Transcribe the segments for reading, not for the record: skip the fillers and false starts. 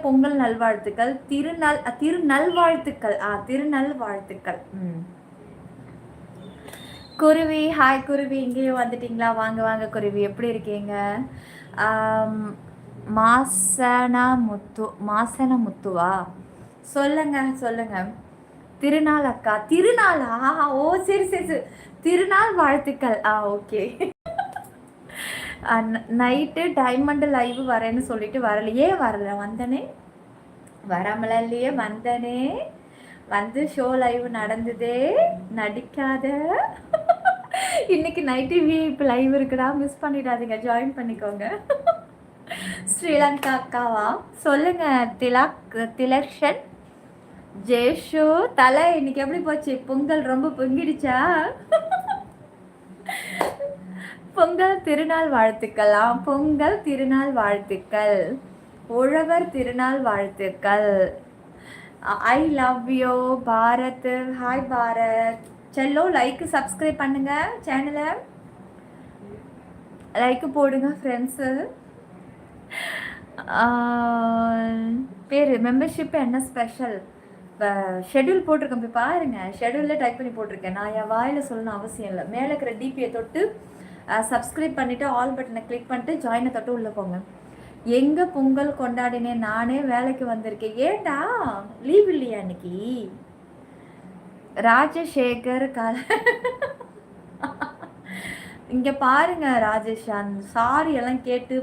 பொங்கல் நல்வாழ்த்துக்கள். திருநல்வாழ்த்துக்கள். திருநல்வாழ்த்துக்கள். குருவி, ஹாய் குருவி, இங்கேயும் வந்துட்டீங்களா? வாங்க வாங்க குருவி, எப்படி இருக்கீங்க? மாசனமுத்துவா? சொல்லுங்க சொல்லுங்க. திருநாள் அக்கா, திருநாளா? ஓ சரி சரி சரி, திருநாள் வாழ்த்துக்கள். ஓகே. நைட்டு டைமண்ட் லைவ் வரேன்னு சொல்லிட்டு வரலையே, வரல. வந்தனே, வராமல இல்லையே, வந்தனே, வந்து ஷோ லைவ் நடந்ததே, நடிக்காத. இன்னைக்கு நைட்டு விஐபி லைவ் இருக்குடா, மிஸ் பண்ணிடாதீங்க, ஜாயின் பண்ணிக்கோங்க. ஸ்ரீலங்கா அக்காவா? சொல்லுங்க. திலக்ஷன் ஜெயஷு தலை, இன்னைக்கு எப்படி போச்சு? பொங்கல் ரொம்ப பொங்கிடுச்சா? பொங்கல் திருநாள் வாழ்த்துக்கள். பொங்கல் திருநாள் வாழ்த்துக்கள். உழவர் திருநாள் வாழ்த்துக்கள். ஐ love you Bharat. Hi Bharat. Cello, like subscribe பண்ணுங்க, சேனலை லைக் போடுங்க ஃப்ரெண்ட்ஸு. பேர் மெம்பர்ஷிப் என்ன ஸ்பெஷல்? ஷெட்யூல் போட்டிருக்கேன், போய் பாருங்க. ஷெட்யூலில் டைப் பண்ணி போட்டிருக்கேன். நான் என் வாயில் சொல்லணும் அவசியம் இல்லை. மேலே இருக்கிற டிபியை தொட்டு சப்ஸ்கிரைப் பண்ணிவிட்டு ஆல் பட்டனை கிளிக் பண்ணிட்டு ஜாயினை தொட்டு உள்ளே போங்க. எங்கே பொங்கல் கொண்டாடினேன், நானே வேலைக்கு வந்திருக்கேன். ஏண்டா லீவ் இல்லையா இன்னைக்கு? ராஜசேகர் இங்கே பாருங்க ராஜேஷான், சாரி எல்லாம் கேட்டு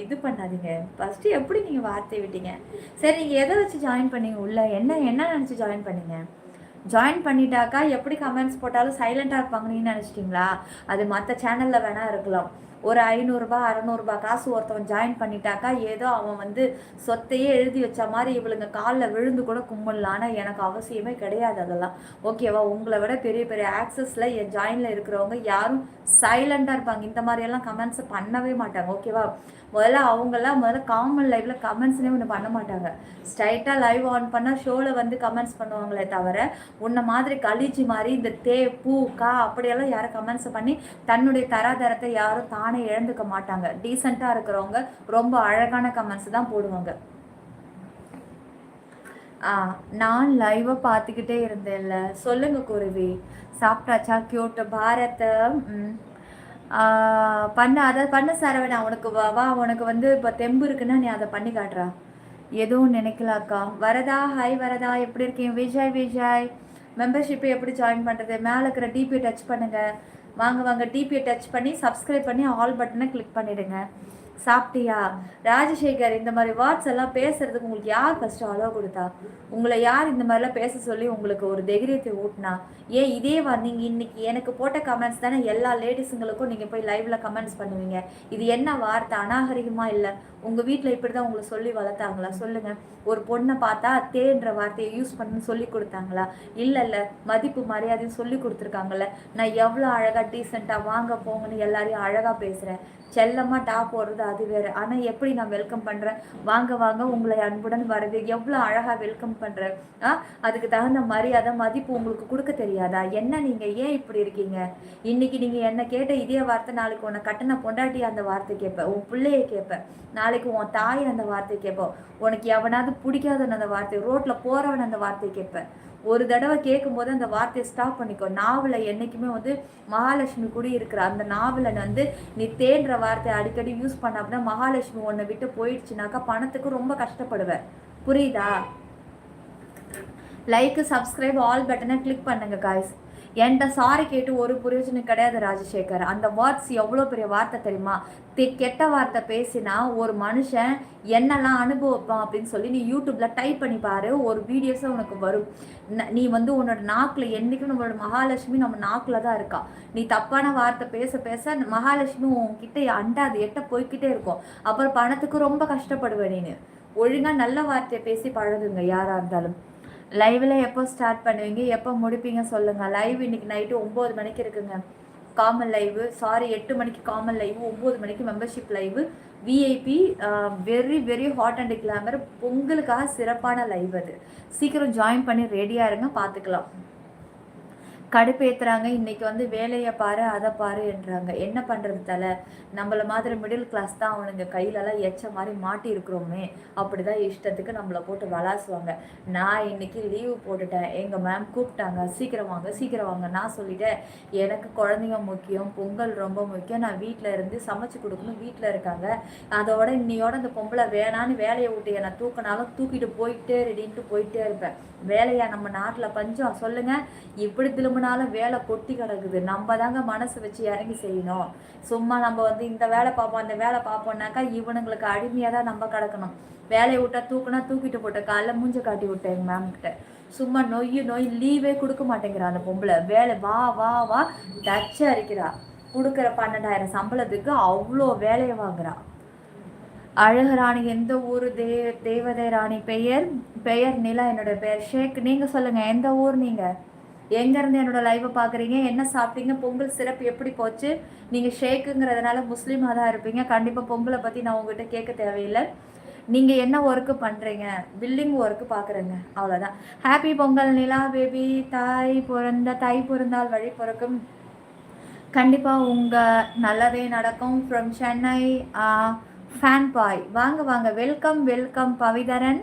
இது பண்ணாதீங்க. ஃபஸ்ட்டு எப்படி நீங்கள் வார்த்தை விட்டீங்க? சரி, நீங்கள் எதை வச்சு ஜாயின் பண்ணீங்க? உள்ள என்ன நினச்சி ஜாயின் பண்ணீங்க? ஜாயின் பண்ணிட்டாக்கா எப்படி கமெண்ட்ஸ் போட்டாலும் சைலண்டாக இருப்பாங்கன்னு நினச்சிட்டிங்களா? அது மற்ற சேனலில் வேணால் இருக்கலாம். ஒரு 500 600 காசு ஒருத்தவன் ஜாயின் பண்ணிட்டாக்கா ஏதோ அவன் வந்து சொத்தையே எழுதி வச்ச மாதிரி இவளுங்க காலில் விழுந்து கூட கும்பிடலாம். ஆனால் எனக்கு அவசியமே கிடையாது அதெல்லாம். ஓகேவா? உங்களை விட பெரிய பெரிய ஆக்சஸில் என் ஜாயினில் இருக்கிறவங்க யாரும் சைலண்டாக இருப்பாங்க. இந்த மாதிரியெல்லாம் கமெண்ட்ஸை பண்ணவே மாட்டாங்க. ஓகேவா? முதல்ல காமன் லைவ்ல கமெண்ட்ஸ்னே ஒன்று பண்ண மாட்டாங்க. ஸ்ட்ரைட்டாக லைவ் ஆன் பண்ணால் ஷோவில் வந்து கமெண்ட்ஸ் பண்ணுவாங்களே தவிர உன்ன மாதிரி கழிச்சு மாதிரி இந்த பூ கா அப்படியெல்லாம் யாரும் கமெண்ட்ஸ் பண்ணி தன்னுடைய தராதரத்தை யாரும் தானே இழந்துக்க மாட்டாங்க. டீசெண்டாக இருக்கிறவங்க ரொம்ப அழகான கமெண்ட்ஸ் தான் போடுவாங்க. நான் லைவை பார்த்துக்கிட்டே இருந்தேன்ல. சொல்லுங்க குருவி, சாப்பிட்டாச்சா? கியூட் பாரத். அதை பண்ண சரவணா, உனக்கு வா, உனக்கு வந்து இப்போ தெம்பு இருக்குன்னா நீ அதை பண்ணி காட்டுறா. எதுவும் நினைக்கலாக்கா. வரதா, ஹாய் வரதா, எப்படி இருக்கீங்க? விஜய் மெம்பர்ஷிப்பை எப்படி ஜாயின் பண்ணுறது? மேலே இருக்கிற டிபியை டச் பண்ணுங்கள். வாங்க டிபியை டச் பண்ணி சப்ஸ்கிரைப் பண்ணி ஆல் பட்டனை கிளிக் பண்ணிவிடுங்க. சாப்பிட்டியா? ராஜசேகர், இந்த மாதிரி வேர்ட்ஸ் எல்லாம் பேசுறதுக்கு உங்களுக்கு யார் ஃபர்ஸ்ட் அலோவ் கொடுத்தா? உங்களை யார் இந்த மாதிரிலாம் பேச சொல்லி உங்களுக்கு ஒரு தைரியத்தை ஊட்டினா? ஏன் இதே நீங்கள் இன்னைக்கு எனக்கு போட்ட கமெண்ட்ஸ் தானே எல்லா லேடிஸுங்களுக்கும் நீங்கள் போய் லைவ்ல கமெண்ட்ஸ் பண்ணுவீங்க. இது என்ன வார்த்தை? அநாகரிகமா? இல்லை உங்கள் வீட்டில் இப்படி தான் உங்களை சொல்லி வளர்த்தாங்களா? சொல்லுங்கள். ஒரு பொண்ணை பார்த்தா தேன்ற வார்த்தையை யூஸ் பண்ணு சொல்லி கொடுத்தாங்களா? இல்லை மதிப்பு மரியாதையும் சொல்லி கொடுத்துருக்காங்கல்ல. நான் எவ்வளோ அழகாக டீசெண்டாக வாங்க போங்கன்னு எல்லாரையும் அழகாக பேசுகிறேன். செல்லமாக டாப் போடுறது அது வேறு. ஆனால் எப்படி நான் வெல்கம் பண்ணுறேன், வாங்க உங்களை அன்புடன் வருது, எவ்வளோ அழகாக வெல்கம் பண்ணுறேன். அதுக்கு தகுந்த மரியாதை மதிப்பு உங்களுக்கு கொடுக்க தெரியாதா? என்ன நீங்கள் ஏன் இப்படி இருக்கீங்க? இன்னைக்கு நீங்கள் என்ன கேட்ட இதே வார்த்தை நாளைக்கு உன்னை கட்டின பொண்டாட்டி அந்த வார்த்தை கேட்பேன், உன் பிள்ளையை கேட்பேன், நாளைக்கு உன் தாய் அந்த வார்த்தை கேட்போம், உனக்கு எவனாவது பிடிக்காதுன்னு அந்த வார்த்தை, ரோட்டில் போகிறவன் அந்த வார்த்தை கேட்பேன். ஒரு தடவை கேட்கும்போது அந்த வார்த்தையை ஸ்டாப் பண்ணிக்கோ. நாவலை என்றைக்குமே வந்து மகாலட்சுமி குடி இருக்கிற அந்த நாவலை வந்து நீ தேன்ற வார்த்தையை அடிக்கடி யூஸ் பண்ண அப்படின்னா மகாலட்சுமி உன்னை விட்டு போயிடுச்சுனாக்கா பணத்துக்கு ரொம்ப கஷ்டப்படுவேன். புரியுதா? லைக் சப்ஸ்கிரைப் ஆல் பட்டனை கிளிக் பண்ணுங்க காய்ஸ். என்கிட்ட சாரி கேட்டு ஒரு பிரயோஜனம் கிடையாது ராஜசேகர். அந்த வேர்ட்ஸ் எவ்வளோ பெரிய வார்த்தை தெரியுமா? கெட்ட வார்த்தை பேசினா ஒரு மனுஷன் என்னெல்லாம் அனுபவிப்பான் அப்படின்னு சொல்லி நீ யூடியூப்ல டைப் பண்ணி பாரு, ஒரு வீடியோஸை உனக்கு வரும். நீ வந்து உன்னோட நாக்கில் என்றைக்கும் நம்மளோட மகாலட்சுமி நம்ம நாக்கில் தான் இருக்கா. நீ தப்பான வார்த்தை பேச பேச மகாலட்சுமி உன்கிட்ட அண்டாது எட்ட போய்கிட்டே இருக்கும். அப்புறம் பணத்துக்கு ரொம்ப கஷ்டப்படுவேன். நீ ஒழுங்காக நல்ல வார்த்தையை பேசி பழகுங்க யாராக இருந்தாலும். லைவில் எப்போ ஸ்டார்ட் பண்ணுவீங்க, எப்போ முடிப்பீங்க சொல்லுங்கள். லைவ் இன்னைக்கு நைட்டு 9 மணிக்கு இருக்குங்க காமன் லைவு. 8 மணிக்கு காமன் லைவு, 9 மணிக்கு membership live. VIP very very hot and glamour. பொங்கலுக்காக சிறப்பான லைவ் அது. சீக்கிரம் ஜாயின் பண்ணி ரெடியாக இருங்க, பார்த்துக்கலாம். கடுப்பேற்றுறாங்க. இன்றைக்கி வந்து வேலையை பாரு அதை பாரு என்றாங்க. என்ன பண்ணுறது தலை, நம்மளை மாதிரி மிடில் கிளாஸ் தான் அவனுங்க கையிலலாம் எச்ச மாதிரி மாட்டி இருக்கிறோமே, அப்படி தான் இஷ்டத்துக்கு நம்மளை போட்டு வளாசுவாங்க. நான் இன்றைக்கி லீவு போட்டுட்டேன். எங்கள் மேம் கூப்பிட்டாங்க, சீக்கிரம் வாங்க சீக்கிரம் வாங்க. நான் சொல்லிட்டேன், எனக்கு குழந்தைங்க முக்கியம், பொங்கல் ரொம்ப முக்கியம், நான் வீட்டில் இருந்து சமைச்சு கொடுக்கணும், வீட்டில் இருக்காங்க. அதோட இன்னையோட இந்த பொம்பளை வேணான்னு வேலையை விட்டு என்னை தூக்கினாலும் தூக்கிட்டு போயிட்டே ரெடின்ட்டு போயிட்டே இருப்பேன். வேலையா நம்ம நாட்டில் பஞ்சம் சொல்லுங்கள். இப்படி திரும்பினாலும் வேலை கொட்டி கிடக்குது. நம்ம தாங்க மனசு வச்சு இறங்கி செய்யணும். சும்மா நம்ம வந்து இந்த வேலை பார்ப்போம் அந்த வேலை பார்ப்போம்னாக்கா இவனுங்களுக்கு அடிமையாக தான் நம்ம கிடக்கணும். வேலையை விட்டா தூக்குனா தூக்கிட்டு போட்ட காலைல மூஞ்ச காட்டி விட்டேன் எங்கள் மேம் கிட்ட. சும்மா நொய் லீவே கொடுக்க மாட்டேங்கிறா அந்த பொம்பளை. வேலை வா வா வா தச்சா இருக்கிறா. கொடுக்குற 12,000 சம்பளத்துக்கு அவ்வளோ வேலையை வாங்குறா. அழகுராணி எந்த ஊர்? தேவதை ராணி. பெயர் நிலா. என்னோட பெயர் ஷேக். நீங்கள் சொல்லுங்கள், எந்த ஊர் நீங்கள்? எங்கேருந்து என்னோட லைவை பார்க்குறீங்க? என்ன சாப்பிட்டீங்க? பொங்கல் சிறப்பு எப்படி போச்சு? நீங்கள் ஷேக்குங்கிறதுனால முஸ்லீமாக தான் இருப்பீங்க. கண்டிப்பாக பொங்கலை பற்றி நான் உங்கள்கிட்ட கேட்க தேவையில்லை. நீங்கள் என்ன ஒர்க்கு பண்ணுறீங்க? பில்டிங் ஒர்க்கு பார்க்குறேங்க, அவ்வளோதான். ஹாப்பி பொங்கல் நிலா பேபி. தாய் பிறந்தால் வழி பிறக்கும். கண்டிப்பாக உங்கள் நல்லதே நடக்கும். From Chennai fan boy. வாங்க வெல்கம் பவிதரன்.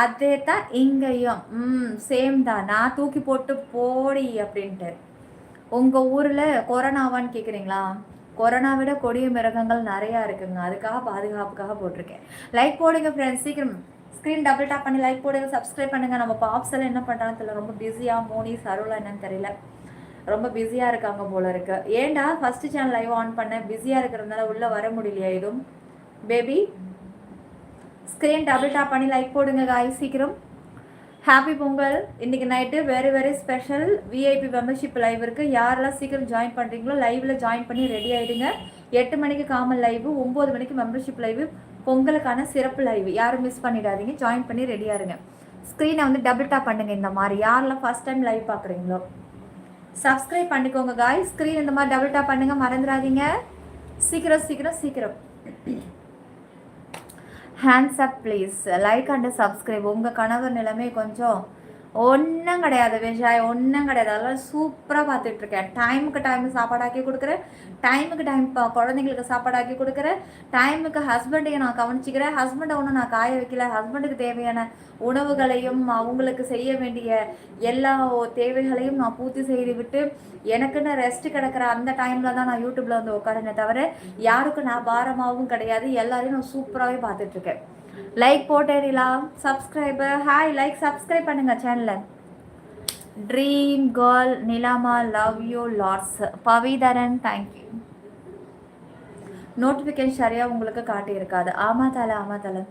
அதே தான் இங்கேயும் சேம் தான். நான் தூக்கி போட்டு போடி அப்படின்ட்டு. உங்கள் ஊரில் கொரோனாவான்னு கேட்குறீங்களா? கொரோனா விட கொடிய மிருகங்கள் நிறையா இருக்குங்க. அதுக்காக பாதுகாப்புக்காக போட்டிருக்கேன். லைக் போடுங்க ஃப்ரெண்ட்ஸ், சீக்கிரம் ஸ்க்ரீன் டபுள் டாப் பண்ணி லைக் போடுங்க, சப்ஸ்கிரைப் பண்ணுங்கள். நம்ம பாப்ஸ் எல்லாம் என்ன பண்ணுறான்னு தெரியல, ரொம்ப பிஸியாக. மோனி சருளா என்னன்னு தெரியல, ரொம்ப பிஸியாக இருக்காங்க போல இருக்கு. ஏண்டா ஃபஸ்ட்டு சேனல் லைவ் ஆன் பண்ணேன், பிஸியாக இருக்கிறதுனால உள்ளே வர முடியலையா எதுவும்? பேபி ஸ்க்ரீன் டபுள் டாப் பண்ணி லைக் போடுங்க காய், சீக்கிரம். ஹாப்பி பொங்கல். இன்றைக்கி night very special VIP membership live இருக்குது. யாரெல்லாம் சீக்கிரம் ஜாயின் பண்ணுறீங்களோ லைவில் ஜாயின் பண்ணி ரெடி ஆகிடுங்க. 8 மணிக்கு காமல் லைவு, 9 மணிக்கு மெம்பர்ஷிப் லைவு, பொங்கலுக்கான சிறப்பு லைவ். யாரும் மிஸ் பண்ணிடாதீங்க, ஜாயின் பண்ணி ரெடியாக இருங்க. ஸ்க்ரீனை வந்து டபுள் டாப் பண்ணுங்கள். இந்த மாதிரி யாரெல்லாம் ஃபஸ்ட் டைம் லைவ் பார்க்குறீங்களோ சப்ஸ்கிரைப் பண்ணிக்கோங்க காய். ஸ்க்ரீன் இந்த மாதிரி டபுள் டாப் பண்ணுங்கள், மறந்துடாதீங்க. சீக்கிரம் hands up please. Like and subscribe. உங்கள் கணவர் நிலைமை கொஞ்சம் ஒன்றும் கிடையாது விஜய், ஒன்றும் கிடையாது. அதெல்லாம் சூப்பராக பார்த்துட்ருக்கேன். டைமுக்கு சாப்பாடாக்கி கொடுக்குறேன், டைமுக்கு குழந்தைங்களுக்கு சாப்பாடாக்கி கொடுக்குறேன், டைமுக்கு ஹஸ்பண்டையும் நான் கவனிச்சிக்கிறேன். ஹஸ்பண்டை ஒன்றும் நான் காய வைக்கல. ஹஸ்பண்டுக்கு தேவையான உணவுகளையும் அவங்களுக்கு செய்ய வேண்டிய எல்லா தேவைகளையும் நான் பூர்த்தி செய்து விட்டு எனக்குன்னு ரெஸ்ட் கிடக்கிற அந்த டைமில் தான் நான் யூடியூப்பில் வந்து உட்காரனே தவிர யாருக்கும் நான் பாரமாகவும் கிடையாது. எல்லாரையும் நான் சூப்பராகவே பார்த்துட்ருக்கேன். லைக் போட்டேலாம், சப்ஸ்கிரைபர் ஹாய், லைக் சப்ஸ்கிரைப் பண்ணுங்க சேனலை. ட்ரீம் கேர்ள் நிலாமா, love you lots. Pavitharan thank you. Notification சரியாக உங்களுக்கு காட்டியிருக்காது. ஆமா தலை.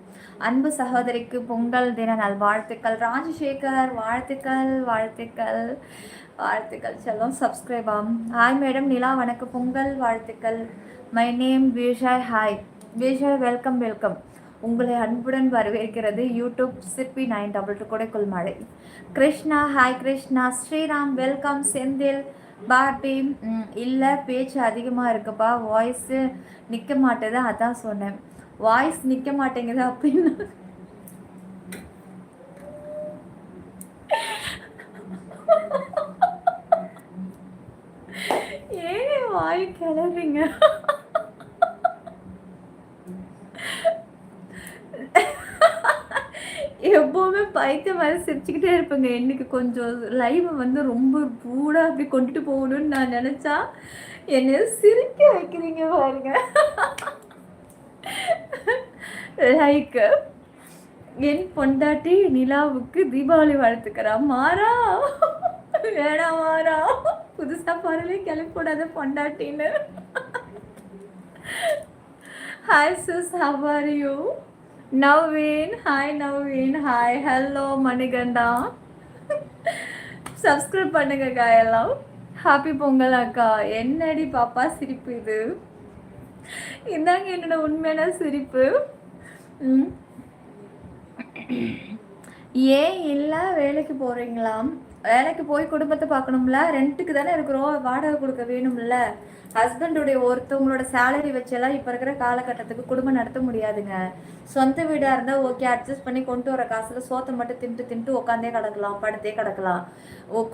அன்பு சகோதரிக்கு பொங்கல் தின நல்வாழ்த்துக்கள். ராஜசேகர் வாழ்த்துக்கள் செல்லம். சப்ஸ்கிரைப் ஹாய் மேடம் நிலா, வணக்கம், பொங்கல் வாழ்த்துக்கள். My name Vishay. Hi Vishay, welcome. உங்களை அன்புடன் வரவேற்கிறது யூடியூப் சிற்பி 922 கொடைக்குள் மழை. Krishna hi Krishna. Sriram welcome. Senthil Barbie. இல்லை பேச்சு அதிகமாக இருக்குப்பா, வாய்ஸு நிற்க மாட்டேது, அதான் சொன்னேன். வாய்ஸ் நிற்க மாட்டேங்குது அப்படின்னு ஏன் வாய் கிளறீங்க? எப்போவுமே பைத்திய மாதிரி சிரிச்சுக்கிட்டே இருப்பேங்க. இன்னைக்கு கொஞ்சம் லைவை வந்து ரொம்ப பூடாக அப்படி கொண்டுட்டு போகணும்னு நான் நினச்சா என்னை சிரிக்க வைக்கிறீங்க பாருங்க. லைக் என் பொண்டாட்டி நிலாவுக்கு தீபாவளி வாழ்த்துக்கிறா. மாறா வேணாம் மாறா, புதுசாக பறவை கிளப்பிடாத பொண்டாட்டின்னு. Hi sis, how are you? Naveen hi. Naveen hi. Hello Manikanta. Subscribe பண்ணுங்க காயெல்லாம். ஹாப்பி பொங்கல் அக்கா. என்னடி பாப்பா சிரிப்பு இது? இதாங்க என்னோட உண்மையான சிரிப்பு. ஏன் இல்லை வேலைக்கு போகிறீங்களா? வேலைக்கு போய் குடும்பத்தை பார்க்கணும்ல, ரெண்ட்டுக்கு தானே இருக்கிறோம், வாடகை கொடுக்க வேணும்ல. ஹஸ்பண்டுடைய ஒருத்தவங்களோட சேலரி வச்செல்லாம் இப்போ இருக்கிற காலகட்டத்துக்கு குடும்பம் நடத்த முடியாதுங்க. சொந்த வீடாக இருந்தால் ஓகே, அட்ஜஸ்ட் பண்ணி கொண்டு வர காசில் சோத்தை மட்டும் தின்ட்டு உட்காந்தே கிடக்கலாம், படுத்தே கிடக்கலாம்.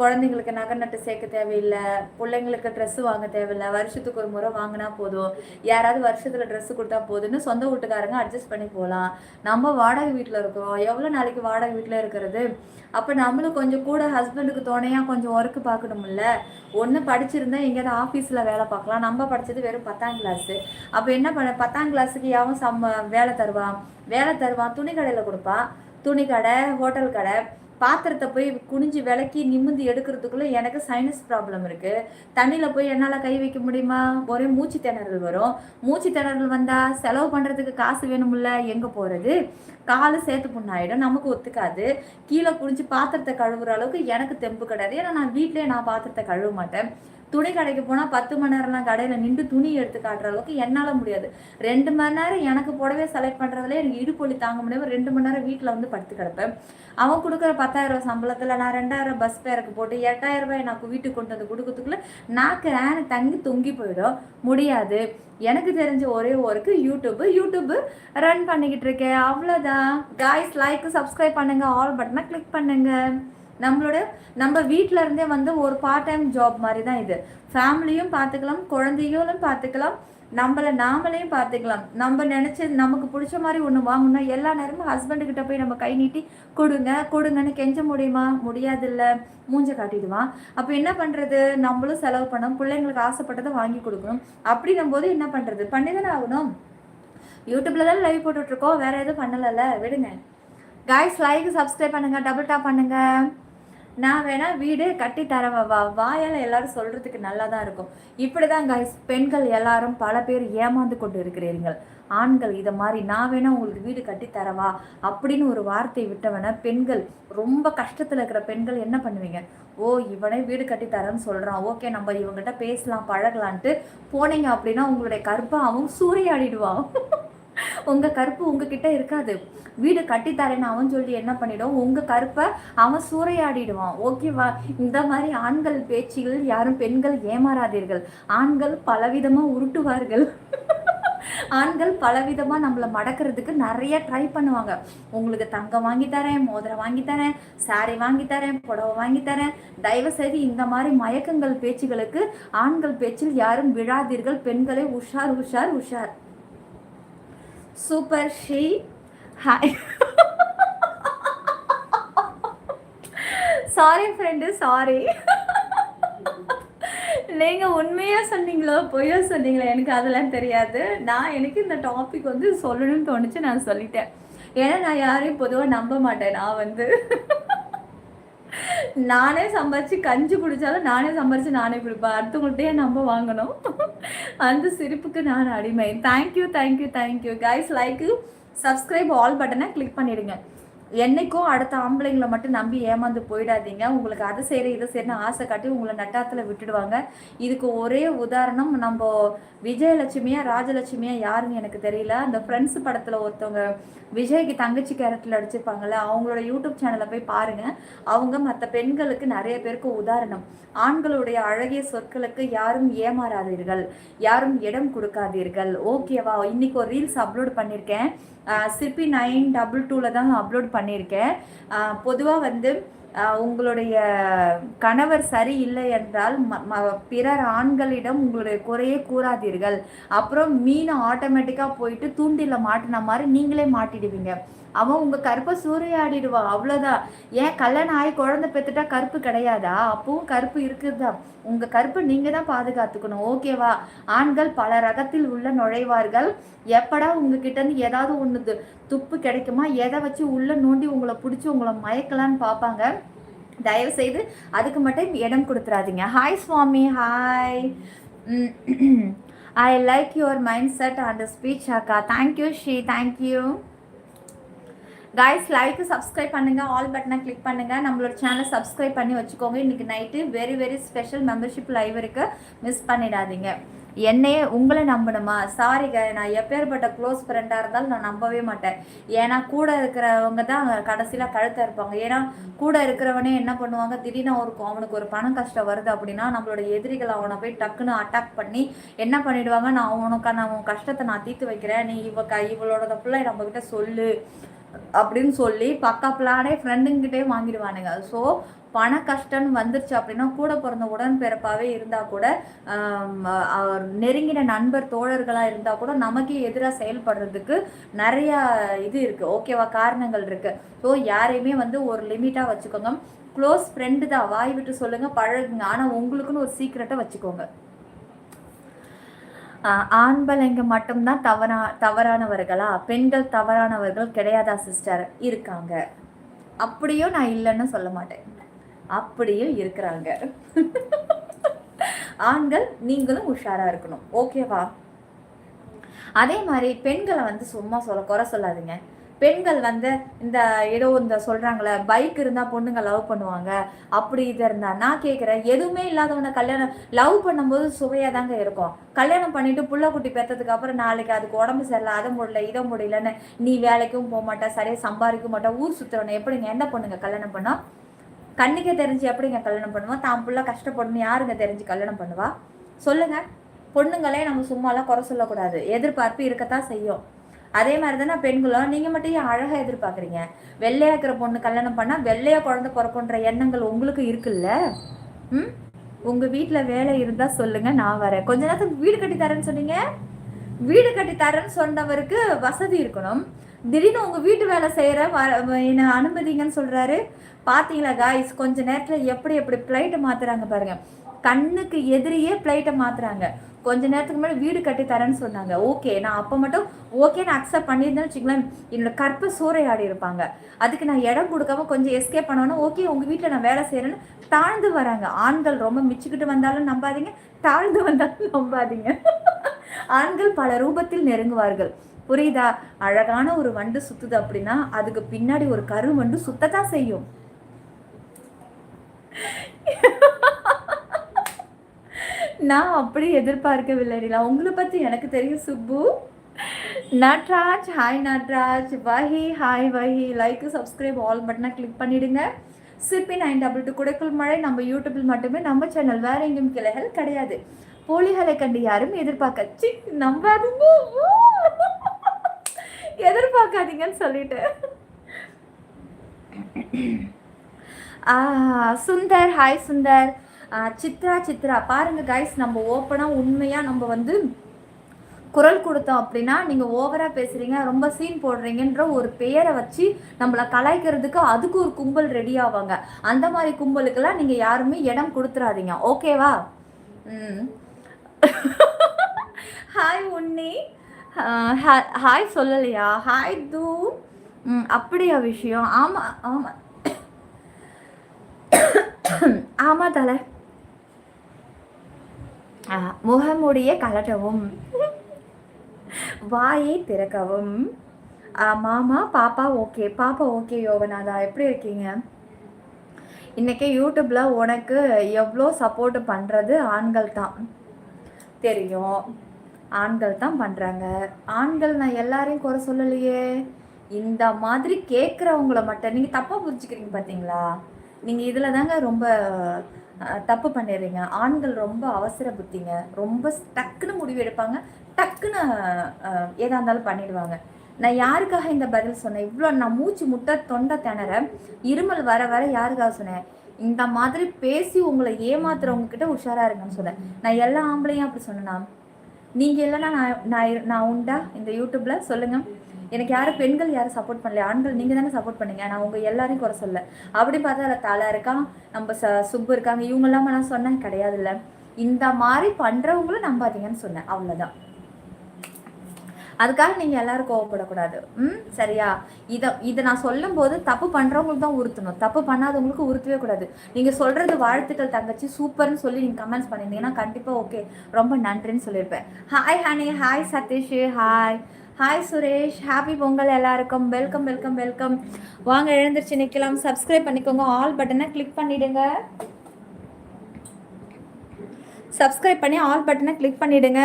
குழந்தைங்களுக்கு நகை நட்டு சேர்க்க தேவையில்லை, பிள்ளைங்களுக்கு ட்ரெஸ்ஸு வாங்க தேவையில்லை, வருஷத்துக்கு ஒரு முறை வாங்கினா போதும், யாராவது வருஷத்தில் ட்ரெஸ்ஸு கொடுத்தா போதுன்னு சொந்த வீட்டுக்காரங்க அட்ஜஸ்ட் பண்ணி போகலாம். நம்ம வாடகை வீட்டில் இருக்கிறோம், எவ்வளோ நாளைக்கு வாடகை வீட்டில் இருக்கிறது? அப்போ நம்மளும் கொஞ்சம் கூட ஹஸ்பண்டுக்கு துணையாக கொஞ்சம் ஒர்க்கு பார்க்கணும்ல. ஒன்று படிச்சிருந்தா எங்கேயாவது ஆஃபீஸில் வேலை பார்க்கலாம். நம்ம படித்தது வெறும் 10ஆம் கிளாஸு. அப்போ என்ன பண்ண, 10ஆம் கிளாஸுக்கு யாவும் வேலை தருவான், துணி கடையில் கொடுப்பான், துணி கடை, ஹோட்டல் கடை. பாத்திரத்தை போய் குனிஞ்சு விளக்கி நிமிந்து எடுக்கிறதுக்குள்ளே எனக்கு சைனஸ் ப்ராப்ளம் இருக்குது. தண்ணியில் போய் என்னால் கை வைக்க முடியுமா? ஒரே மூச்சு திணறல் வரும். மூச்சு திணறல் வந்தால் செலவு பண்ணுறதுக்கு காசு வேணும்ல, எங்கே போகிறது? காலு சேர்த்து புண்ணாயிடும், நமக்கு ஒத்துக்காது. கீழே குனிஞ்சு பாத்திரத்தை கழுவுற அளவுக்கு எனக்கு தெம்பு கிடையாது. ஏன்னா நான் வீட்டிலே நான் பாத்திரத்தை கழுவ மாட்டேன். துணி கடைக்கு போனால் 10 மணி நேரம்லாம் கடையில் நின்று துணி எடுத்து காட்டுற அளவுக்கு என்னால் முடியாது. 2 மணி நேரம் எனக்கு புடவை செலக்ட் பண்ணுறதுல எனக்கு இடுப்பொலி தாங்க முடியாது. 2 மணி நேரம் வீட்டில் வந்து படுத்து கிடப்பேன். அவன் கொடுக்குற 10,000 சம்பளத்தில் நான் 2,000 பஸ் பேருக்கு போட்டு 8,000 ரூபாய் நான் வீட்டுக்கு கொண்டு வந்து கொடுக்கறதுக்குள்ள நாக்கு தங்கி தொங்கி போயிடும். முடியாது. எனக்கு தெரிஞ்ச ஒரே ஒர்க்கு யூடியூப் ரன் பண்ணிக்கிட்டு இருக்கேன், அவ்வளோதான். காய்ஸ், லைக் சப்ஸ்கிரைப் பண்ணுங்க, ஆல் பட்டனை கிளிக் பண்ணுங்க. நம்ம வீட்டில் இருந்தே வந்து ஒரு பார்ட் டைம் ஜாப் மாதிரி தான் இது. ஃபேமிலியும் பார்த்துக்கலாம், குழந்தைகளும் பார்த்துக்கலாம், நாமளையும் பார்த்துக்கலாம். நம்ம நினச்சது நமக்கு பிடிச்ச மாதிரி ஒன்று வாங்கணும்னா எல்லா நேரமும் ஹஸ்பண்டுக்கிட்ட போய் நம்ம கை நீட்டி கொடுங்கன்னு கெஞ்ச முடியுமா? முடியாது. இல்லை, மூஞ்ச காட்டிடுவான். அப்போ என்ன பண்ணுறது? நம்மளும் செலவு பண்ணோம், பிள்ளைங்களுக்கு ஆசைப்பட்டதை வாங்கி கொடுக்கணும். அப்படின்னும் போது என்ன பண்ணுறது? பண்ணி தானே ஆகணும். யூடியூப்ல தான் லைவ் போட்டுட்ருக்கோம், வேறு எதுவும் பண்ணலைல்ல, விடுங்க. காய்ஸ், லைக் சப்ஸ்கிரைப் பண்ணுங்கள், டபுள் டாப் பண்ணுங்கள். நான் வேணா வீடு கட்டி தரவா, வாயால் எல்லாரும் சொல்கிறதுக்கு நல்லா தான் இருக்கும். இப்படி தான் காய்ஸ், பெண்கள் எல்லாரும் பல பேர் ஏமாந்து கொண்டு இருக்கிறீர்கள். ஆண்கள் இதை மாதிரி நான் வேணா உங்களுக்கு வீடு கட்டி தரவா அப்படின்னு ஒரு வார்த்தை விட்டவன பெண்கள், ரொம்ப கஷ்டத்தில் இருக்கிற பெண்கள் என்ன பண்ணுவீங்க? ஓ, இவனே வீடு கட்டி தரேன்னு சொல்கிறான், ஓகே நம்ம இவங்ககிட்ட பேசலாம் பழகலான்ட்டு போனீங்க அப்படின்னா உங்களுடைய கற்பை அவன் சூறையாடிடுவான். உங்கள் கருப்பு உங்ககிட்ட இருக்காது. வீடு கட்டித்தரேன்னு அவன் சொல்லி என்ன பண்ணிடும், உங்கள் கருப்பை அவன் சூறையாடிடுவான். ஓகேவா? இந்த மாதிரி ஆண்கள் பேச்சுகள் யாரும் பெண்கள் ஏமாறாதீர்கள். ஆண்கள் பலவிதமாக உருட்டுவார்கள். ஆண்கள் பலவிதமாக நம்மளை மடக்கிறதுக்கு நிறைய ட்ரை பண்ணுவாங்க. உங்களுக்கு தங்கம் வாங்கி தரேன், மோதிரம் வாங்கி தரேன், சாரி வாங்கி தரேன், புடவை வாங்கி தரேன். தயவு செய்து இந்த மாதிரி மயக்கங்கள் பேச்சுகளுக்கு ஆண்கள் பேச்சில் யாரும் விழாதீர்கள். பெண்களே உஷார் உஷார் உஷார். Super she, hi. Sorry friend, sorry. நீங்கள் உண்மையாக சொன்னீங்களோ பொய்யா சொன்னீங்களோ எனக்கு அதெல்லாம் தெரியாது. எனக்கு இந்த டாபிக் வந்து சொல்லணும்னு தோணுச்சு, நான் சொல்லிட்டேன். ஏன்னா நான் யாரையும் பொதுவாக நம்ப மாட்டேன். நான் நானே சம்பாரிச்சு கஞ்சி குடித்தாலும் நானே சம்பாரிச்சு நானே குடிப்பேன். அடுத்தவங்கள்ட்டே நம்ம வாங்கணும். அந்த சிரிப்புக்கு நான் அடிமை. Thank you guys. Like subscribe all பட்டனை கிளிக் பண்ணிடுங்க. என்னைக்கும் அடுத்த ஆம்பளைங்களை மட்டும் நம்பி ஏமாந்து போயிடாதீங்க. உங்களுக்கு அதை செய்கிற இதை செய்யணும் ஆசை காட்டி உங்களை நட்டாத்தில் விட்டுடுவாங்க. இதுக்கு ஒரே உதாரணம், நம்ம விஜயலட்சுமியா ராஜலட்சுமியா யாருன்னு எனக்கு தெரியல. அந்த ஃப்ரெண்ட்ஸ் படத்தில் ஒருத்தவங்க விஜய்க்கு தங்கச்சி கேரக்டரில் அடிச்சிருப்பாங்கள்ல, அவங்களோட யூடியூப் சேனலை போய் பாருங்கள். அவங்க மற்ற பெண்களுக்கு நிறைய பேருக்கு உதாரணம். ஆண்களுடைய அழகிய சொற்களுக்கு யாரும் ஏமாறாதீர்கள், யாரும் இடம் கொடுக்காதீர்கள். ஓகேவா? இன்னைக்கு ஒரு ரீல்ஸ் அப்லோட் பண்ணியிருக்கேன். சிற்பி 922 தான் அப்லோட் பண்ணியிருக்கேன். பொதுவாக உங்களுடைய கணவர் சரியில்லை என்றால் பிறர் ஆண்களிடம் உங்களுடைய குறையே கூறாதீர்கள். அப்புறம் மீனை ஆட்டோமேட்டிக்காக போயிட்டு தூண்டில மாட்டின மாதிரி நீங்களே மாட்டிடுவீங்க. அவன் உங்கள் கருப்பை சூறையாடிடுவான், அவ்வளோதான். ஏன் கல்யாணம் ஆகி குழந்தை பெற்றுட்டா கருப்பு கிடையாதா? அப்பவும் கருப்பு இருக்குதுதான். உங்கள் கருப்பை நீங்கள் தான் பாதுகாத்துக்கணும். ஓகேவா? ஆண்கள் பல ரகத்தில் உள்ள நுழைவார்கள். எப்படா உங்ககிட்டேருந்து ஏதாவது ஒன்று துப்பு கிடைக்குமா, எதை வச்சு உள்ளே நோண்டி உங்களை பிடிச்சி உங்களை மயக்கலான்னு பார்ப்பாங்க. தயவு செய்து அதுக்கு மட்டும் இடம் கொடுத்துறாதீங்க. Hi Swami, hi. I like your mind set and speech அக்கா. தேங்க்யூ ஷீ, தேங்க்யூ. கைஸ், லைக்கு சப்ஸ்கிரைப் பண்ணுங்கள், ஆல் பட்டனை கிளிக் பண்ணுங்கள். நம்மளோட சேனலை சப்ஸ்கிரைப் பண்ணி வச்சுக்கோங்க. இன்றைக்கி night very very special membership live இருக்குது, மிஸ் பண்ணிடாதீங்க. என்னையே உங்களை நம்பணுமா? சாரிங்க, நான் எப்பேற்பட்ட க்ளோஸ் ஃப்ரெண்டாக இருந்தாலும் நான் நம்பவே மாட்டேன். ஏன்னா கூட இருக்கிறவங்க தான் கடைசியில் கழுத்தாக இருப்பாங்க. ஏன்னா கூட இருக்கிறவனே என்ன பண்ணுவாங்க, திடீர்னு அவனுக்கு ஒரு பணம் கஷ்டம் வருது அப்படின்னா நம்மளோட எதிரிகள் அவனை போய் டக்குன்னு அட்டாக் பண்ணி என்ன பண்ணிடுவாங்க, நான் உனக்கான உன் கஷ்டத்தை நான் தீர்த்து வைக்கிறேன், நீ இவளோட பிள்ளை நம்மக்கிட்ட சொல்லு அப்படின்னு சொல்லி பக்கா பிளானே ஃப்ரெண்டுங்கிட்டே வாங்கிடுவானுங்க. ஸோ பண கஷ்டம்னு வந்துருச்சு அப்படின்னா கூட பிறந்த உடன்பிறப்பாகவே இருந்தால் கூட நெருங்கின நண்பர் தோழர்களாக இருந்தால் கூட நமக்கே எதிராக செயல்படுறதுக்கு நிறையா இது இருக்குது, ஓகேவா, காரணங்கள் இருக்குது. ஸோ யாரையுமே வந்து ஒரு லிமிட்டாக வச்சுக்கோங்க. க்ளோஸ் ஃப்ரெண்டு தான், வாய் விட்டு சொல்லுங்கள், பழகுங்க, ஆனால் உங்களுக்குன்னு ஒரு சீக்ரெட்டை வச்சுக்கோங்க. ஆண்பளைங்க மட்டும்தான் தவறானவர்களா? பெண்கள் தவறானவர்கள் கிடையாதா சிஸ்டர்? இருக்காங்க, அப்படியும் நான் இல்லைன்னு சொல்ல மாட்டேன், அப்படியும் இருக்கிறாங்க. ஆண்கள் நீங்களும் உஷாரா இருக்கணும், ஓகேவா? அதே மாதிரி பெண்களை வந்து சும்மா குறை சொல்லாதீங்க. பெண்கள் வந்து இந்த ஏதோ இந்த சொல்கிறாங்களே, பைக் இருந்தால் பொண்ணுங்க லவ் பண்ணுவாங்க, அப்படி இது இருந்தால் நான் கேட்குறேன், எதுவுமே இல்லாதவனை கல்யாணம் லவ் பண்ணும்போது சுவையாக தாங்க இருக்கும். கல்யாணம் பண்ணிவிட்டு புள்ள குட்டி பெற்றதுக்கு அப்புறம் நாளைக்கு அதுக்கு உடம்பு சரியில்லை, அதை முடியல இதை முடியலன்னு நீ வேலைக்கும் போக மாட்டேன், சரியாக சம்பாதிக்க மாட்டேன், ஊர் சுற்றுறவனை எப்படிங்க எந்த பொண்ணுங்க கல்யாணம் பண்ணா? கண்ணுக்கே தெரிஞ்சு எப்படிங்க கல்யாணம் பண்ணுவா? தான் புள்ள கஷ்டப்படணும் யாருங்க தெரிஞ்சு கல்யாணம் பண்ணுவா? சொல்லுங்கள். பொண்ணுங்களே நம்ம சும்மாலாம் குறை சொல்லக்கூடாது, எதிர்பார்ப்பு இருக்கத்தான் செய்யும். அதே மாதிரி தானே பெண்களும். நீங்கள் மட்டும் ஏன் அழகாக எதிர்பார்க்குறீங்க? வெள்ளையா இருக்கிற பொண்ணு கல்யாணம் பண்ணால் வெள்ளையா குழந்தை பிறக்குன்ற எண்ணங்கள் உங்களுக்கு இருக்குல்ல? உங்கள் வீட்டில் வேலை இருந்தால் சொல்லுங்கள், நான் வரேன். கொஞ்ச நேரத்துக்கு வீடு கட்டி தரேன்னு சொன்னீங்க. வீடு கட்டி தரேன்னு சொன்னவருக்கு வசதி இருக்கணும். திடீர்னு உங்கள் வீட்டு வேலை செய்கிற என்னை அனுமதிங்கன்னு சொல்கிறாரு. பார்த்தீங்களா காய்ஸ், கொஞ்ச நேரத்தில் எப்படி பிளைட்டை மாற்றுறாங்க பாருங்க. கண்ணுக்கு எதிரியே பிளைட்டை மாற்றுறாங்க. கொஞ்ச நேரத்துக்கு முன்னாடி வீடு கட்டி தரேன்னு சொன்னாங்க. ஓகே, நான் அப்போ மட்டும் ஓகே நான் அக்செப்ட் பண்ணியிருந்தேன்னு வச்சுக்கலாம், என்னோட கற்பை சூறையாடி இருப்பாங்க. அதுக்கு நான் இடம் கொடுக்காம கொஞ்சம் எஸ்கேப் பண்ணோன்னா ஓகே உங்கள் வீட்டில் நான் வேலை செய்கிறேன்னு தாழ்ந்து வராங்க. ஆண்கள் ரொம்ப மிச்சுக்கிட்டு வந்தாலும் நம்பாதீங்க, தாழ்ந்து வந்தாலும் நம்பாதீங்க. ஆண்கள் பல ரூபத்தில் நெருங்குவார்கள், புரியுதா? அழகான ஒரு வண்டு சுத்துது அப்படின்னா அதுக்கு பின்னாடி ஒரு கரு வண்டு சுத்தத்தான் செய்யும். நான் அப்படி எதிர்பார்க்கவில்லை. உங்களை பற்றி எனக்கு தெரியும் Suppu. Natraj, hi Natraj. Vahi, hi Vahi. Like, subscribe, all பட்டனை கிளிக் பண்ணிடுங்க. சிபி 922 குடைக்குள் மழை நம்ம யூடியூப்பில் மட்டுமே, நம்ம சேனல், வேற எங்கேயும் கிளைகள் கிடையாது. போலிகளை கண்டு யாரும் நம்பாதீங்க, எதிர்பார்க்காதீங்கன்னு சொல்லிட்டு. சுந்தர், ஹாய் சுந்தர். சித்ரா பாருங்க கைஸ், நம்ம ஓப்பனாக உண்மையாக நம்ம வந்து குரல் கொடுத்தோம் அப்படின்னா நீங்கள் ஓவராக பேசுகிறீங்க, ரொம்ப சீன் போடுறீங்கன்ற ஒரு பெயரை வச்சு நம்மளை கலாய்க்கிறதுக்கு அதுக்கு ஒரு கும்பல் ரெடி ஆவாங்க. அந்த மாதிரி கும்பலுக்கெல்லாம் நீங்கள் யாருமே இடம் கொடுத்துறாதீங்க, ஓகேவா? ஹாய் உன்னி, ஹாய் சொல்லலையா? ஹாய் தூ. அப்படியா விஷயம்? ஆமாம் ஆமாம் ஆமாம் தலை. முகமுடிய கலட்டவும், வாயை திறக்கவும். மாமா, பாப்பா ஓகே, பாப்பா ஓகே. யோகநாதா எப்படி இருக்கீங்க? இன்றைக்கி யூடியூப்பில் உனக்கு எவ்வளோ சப்போர்ட் பண்ணுறது ஆண்கள் தான் தெரியும், ஆண்கள் தான் பண்ணுறாங்க. ஆண்கள் நான் எல்லாரையும் குறை சொல்லலையே. இந்த மாதிரி கேட்குறவங்கள மட்டும் நீங்கள் தப்பாக புரிஞ்சுக்கிறீங்க பார்த்தீங்களா? நீங்கள் இதில் தாங்க ரொம்ப தப்பு பண்ணிடுறீங்க. ஆண்கள் ரொம்ப அவசர புத்திங்க, ரொம்ப டக்குன்னு முடிவு எடுப்பாங்க, டக்குன்னு ஏதா இருந்தாலும் பண்ணிடுவாங்க. நான் யாருக்காக இந்த பதில் சொன்னேன்? இவ்வளோ நான் மூச்சு முட்டை தொண்டை திணற இருமல் வர வர யாருக்காக சொன்னேன்? இந்த மாதிரி பேசி உங்களை ஏமாத்துறவங்கக்கிட்ட உஷாராக இருங்கன்னு சொன்னேன். நான் எல்லா ஆம்பளையும் அப்படி சொன்னேன்னா? நீங்கள் இல்லைன்னா நான் உண்டா இந்த யூடியூப்பில்? சொல்லுங்கள். எனக்கு யாரும் பெண்கள் யாரும் சப்போர்ட் பண்ணல, ஆண்கள் நீங்கள் தானே சப்போர்ட் பண்ணீங்க. நான் உங்கள் எல்லாரையும் குறை சொல்ல. அப்படி பார்த்தா அதில் தலை இருக்கான், நம்ம சுப்பு இருக்காங்க, இவங்கெல்லாம் நான் சொன்னேன் கிடையாது. இல்லை, இந்த மாதிரி பண்ணுறவங்களும் நம்பாதீங்கன்னு சொன்னேன், அவ்வளோதான். அதுக்காக நீங்கள் எல்லாரும் கோவப்படக்கூடாது, சரியா? இதை நான் சொல்லும் போது தப்பு பண்ணுறவங்களுக்கு தான் உறுத்தணும், தப்பு பண்ணாதவங்களுக்கு உறுத்தவே கூடாது. நீங்கள் சொல்கிறது வாழ்த்துக்கள் தங்கச்சி, சூப்பர்னு சொல்லி நீங்கள் கமெண்ட்ஸ் பண்ணியிருந்தீங்கன்னா கண்டிப்பாக ஓகே ரொம்ப நன்றின்னு சொல்லியிருப்பேன். Hi honey, hi Sathish, hi Suresh, happy Pongal எல்லாருக்கும். Welcome welcome welcome. வாங்க எழுந்திருச்சு நிற்கலாம். சப்ஸ்கிரைப் பண்ணிக்கோங்க, ஆல் பட்டனை கிளிக் பண்ணிவிடுங்க. சப்ஸ்கிரைப் பண்ணி ஆல் பட்டனை கிளிக் பண்ணிடுங்க.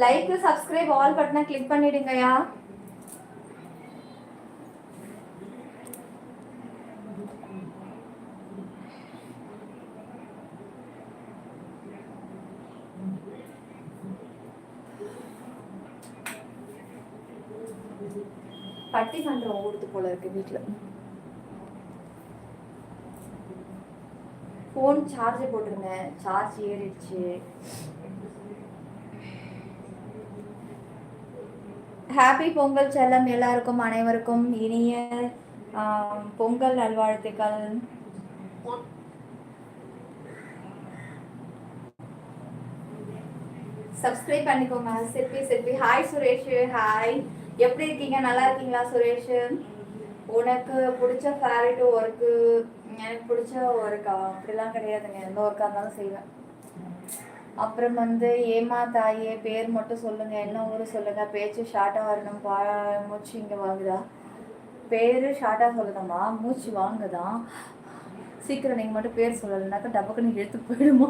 லைக் சப்ஸ்கிரைப் ஆல் பட்டனை கிளிக் பண்ணிடுங்கயா. பட்டிமன்றம் ஓடுது போல இருக்கு வீட்டுல. போன் சார்ஜ் போட்டிருந்தேன், சார்ஜ் ஏறிடுச்சு. ஹாப்பி பொங்கல் செல்லம். எல்லாருக்கும் அனைவருக்கும் இனிய பொங்கல் நல்வாழ்த்துக்கள். சப்ஸ்கிரைப் பண்ணிக்கோங்க. சிற்பி ஹாய் சுரேஷ். ஹாய், எப்படி இருக்கீங்க? நல்லா இருக்கீங்களா சுரேஷ்? உனக்கு பிடிச்ச ஃபேவரட் ஒர்க்கு? எனக்கு பிடிச்ச ஒர்க்கா? அப்படிலாம் கிடையாதுங்க, எந்த ஒர்க்காக இருந்தாலும் செய்வேன். அப்புறம் வந்து ஏமா தாயே பேர் மட்டும் சொல்லுங்க, என்ன ஊர் சொல்லுங்க, பேச்சு ஷார்ட்டாக வரணும். மூச்சு இங்கே வாங்குதா? பேர் ஷார்ட்டாக சொல்லணுமா? மூச்சு வாங்குதான். சீக்கிரம் நீங்கள் மட்டும் பேர் சொல்லலைனாக்கா டப்புக்குன்னு எடுத்து போயிடுமா?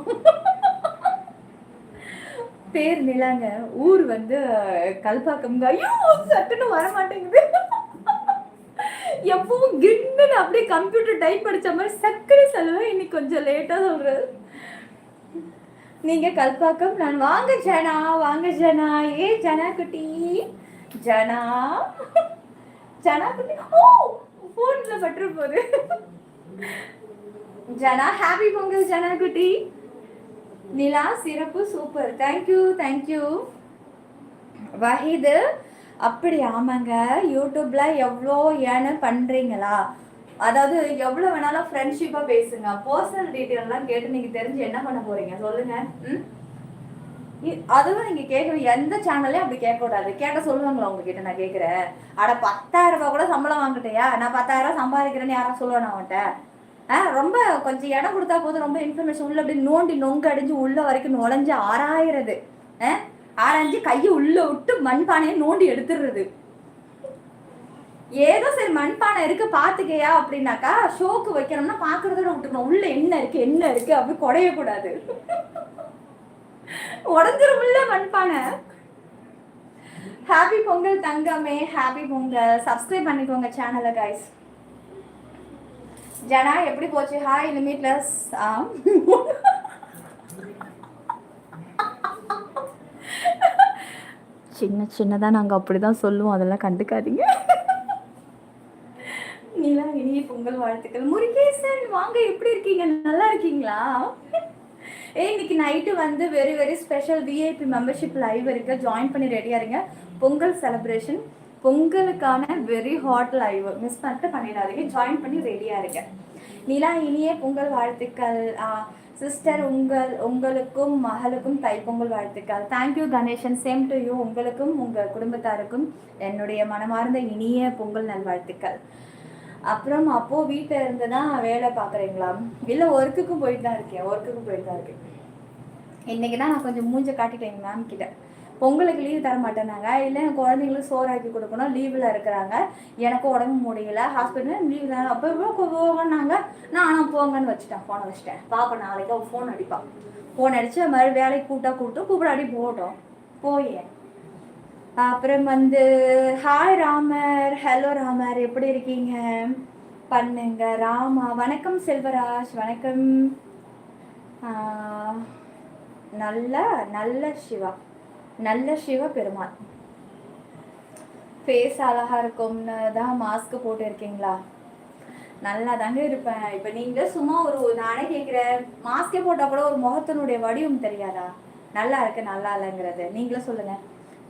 பேர் நிலாங்க, ஊர் வந்து கல்பாக்கம்ங்க. ஐயோ சட்டுன்னு வர மாட்டேங்குது. எப்பவும் கின்னு அப்படியே கம்ப்யூட்டர் டைப் படிச்ச மாதிரி சக்கரை சொல்லுவேன். இன்னைக்கு கொஞ்சம் லேட்டா சொல்றது. நீங்க கல்பாக்கம், நான் வாங்க ஜனா, வாங்க ஜனா. ஏ ஜனா குட்டி, ஜனா ஜனா குட்டி. ஓ போன்ல பற்று போகுது. ஜனா ஹாப்பி பொங்கல் ஜனா குட்டி. நிலா சிறப்பு, சூப்பர், தேங்க்யூ தேங்க்யூ. வஹீது, அப்படி ஆமாங்க. யூடியூப்ல எவ்வளோ ஏன்னு பண்றீங்களா? அதாவது எவ்வளோ வேணாலும் ஃப்ரெண்ட்ஷிப்பாக பேசுங்க. பர்சனல் டீட்டெயிலாம் கேட்டு நீங்கள் தெரிஞ்சு என்ன பண்ண போறீங்க சொல்லுங்க. அதுவும் நீங்கள் கேட்கணும். எந்த சேனல்லையும் அப்படி கேட்கக்கூடாது. கேட்க சொல்லுவாங்களா உங்ககிட்ட? நான் கேட்குறேன். அட 10,000 ரூபாய் கூட சம்பளம் வாங்கிட்டியா? நான் 10,000 சம்பாதிக்கிறேன்னு யாரும் சொல்லுவேன் அவன்கிட்ட? ரொம்ப கொஞ்சம் இடம் கொடுத்தா போதும். ரொம்ப இன்ஃபர்மேஷன் உள்ள அப்படி நோண்டி நொங்கு அடிஞ்சு உள்ள வரைக்கும் நுழைஞ்சு ஆராயிறது. ஆராய்ஞ்சு கையை உள்ள விட்டு மண்பானையை நோண்டி எடுத்துடுறது. ஏதோ சரி மண்பானை இருக்கு பாத்துக்கையா அப்படின்னாக்கா ஷோக்கு வைக்கணும்னா பாக்குறதோட விட்டுக்கணும். உள்ள என்ன இருக்கு என்ன இருக்கு அப்படி குறைய கூடாது. உடஞ்சிருமுல்ல மண்பானை. ஹாப்பி பொங்கல் தங்கமே, ஹாப்பி பொங்கல். சப்ஸ்கிரைப் பண்ணிக்கோங்க சேனலை கைஸ். ஜனா எப்படி போச்சு? Hi limitless. சின்னதாக நாங்கள் அப்படி தான் சொல்லுவோம், அதெல்லாம் கண்டுக்காதீங்க. நிலா இனிய பொங்கல் வாழ்த்துக்கள். முருகேசன் வாங்க, எப்படி இருக்கீங்க? நல்லா இருக்கீங்களா? இன்னைக்கு நைட்டு வந்து very very special VIP membership live இருக்கு. ஜாயின் பண்ணி ரெடியாக இருங்க. பொங்கல் செலிப்ரேஷன், பொங்கலுக்கான வெரி ஹாட் லைவ் மிஸ் பண்ணிட்டு பண்ணிடாதீங்க. ஜாயின் பண்ணி ரெடியாக இருங்க. நிலா இனிய பொங்கல் வாழ்த்துக்கள். சிஸ்டர் உங்களுக்கும் மகளுக்கும் தைப்பொங்கல் வாழ்த்துக்கள். Thank you Ganesan. Same to you. உங்களுக்கும் உங்கள் குடும்பத்தாருக்கும் என்னுடைய மனமார்ந்த இனிய பொங்கல் நல்வாழ்த்துக்கள். அப்புறம் அப்போது வீட்டில் இருந்து தான் வேலை பார்க்குறீங்களா? இல்லை ஒர்க்குக்கும் போயிட்டு தான் இருக்கேன். இன்றைக்கி தான் நான் கொஞ்சம் மூஞ்சை காட்டிட்டேன் மேம் கிட்ட. பொங்கலுக்கு லீவ் தர மாட்டேனாங்க. இல்லை குழந்தைங்களுக்கு சோறாக்கி கொடுக்கணும், லீவில் இருக்கிறாங்க, எனக்கும் உடம்பு முடியல, ஹாஸ்பிட்டல் லீவ் தான். அப்போ இவ்வளோ போங்கன்னாங்க. நான் ஆனால் போங்கன்னு ஃபோனை வச்சுட்டேன். பாப்பா நாளைக்கு அவள் ஃபோன் அடிப்பான். ஃபோன் அடித்து மறுபடியும் வேலைக்கு கூப்பிடாடி போட்டோம் போயே. அப்புறம் வந்து ஹாய் ராமர், ஹலோ ராமர், எப்படி இருக்கீங்க? பண்ணுங்க. ராமா வணக்கம். செல்வராஜ் வணக்கம். நல்ல சிவ பெருமாள். ஃபேஸ் அழகா இருக்கும்னு தான் மாஸ்க் போட்டு இருக்கீங்களா? நல்லா தாங்க இருப்பேன். இப்போ நீங்கள் சும்மா நானே கேட்குறேன், மாஸ்கே போட்டால் கூட ஒரு முகத்தினுடைய வடிவம் தெரியாதா? நல்லா இருக்கு நல்லா இல்லைங்கிறது நீங்களே சொல்லுங்கள்.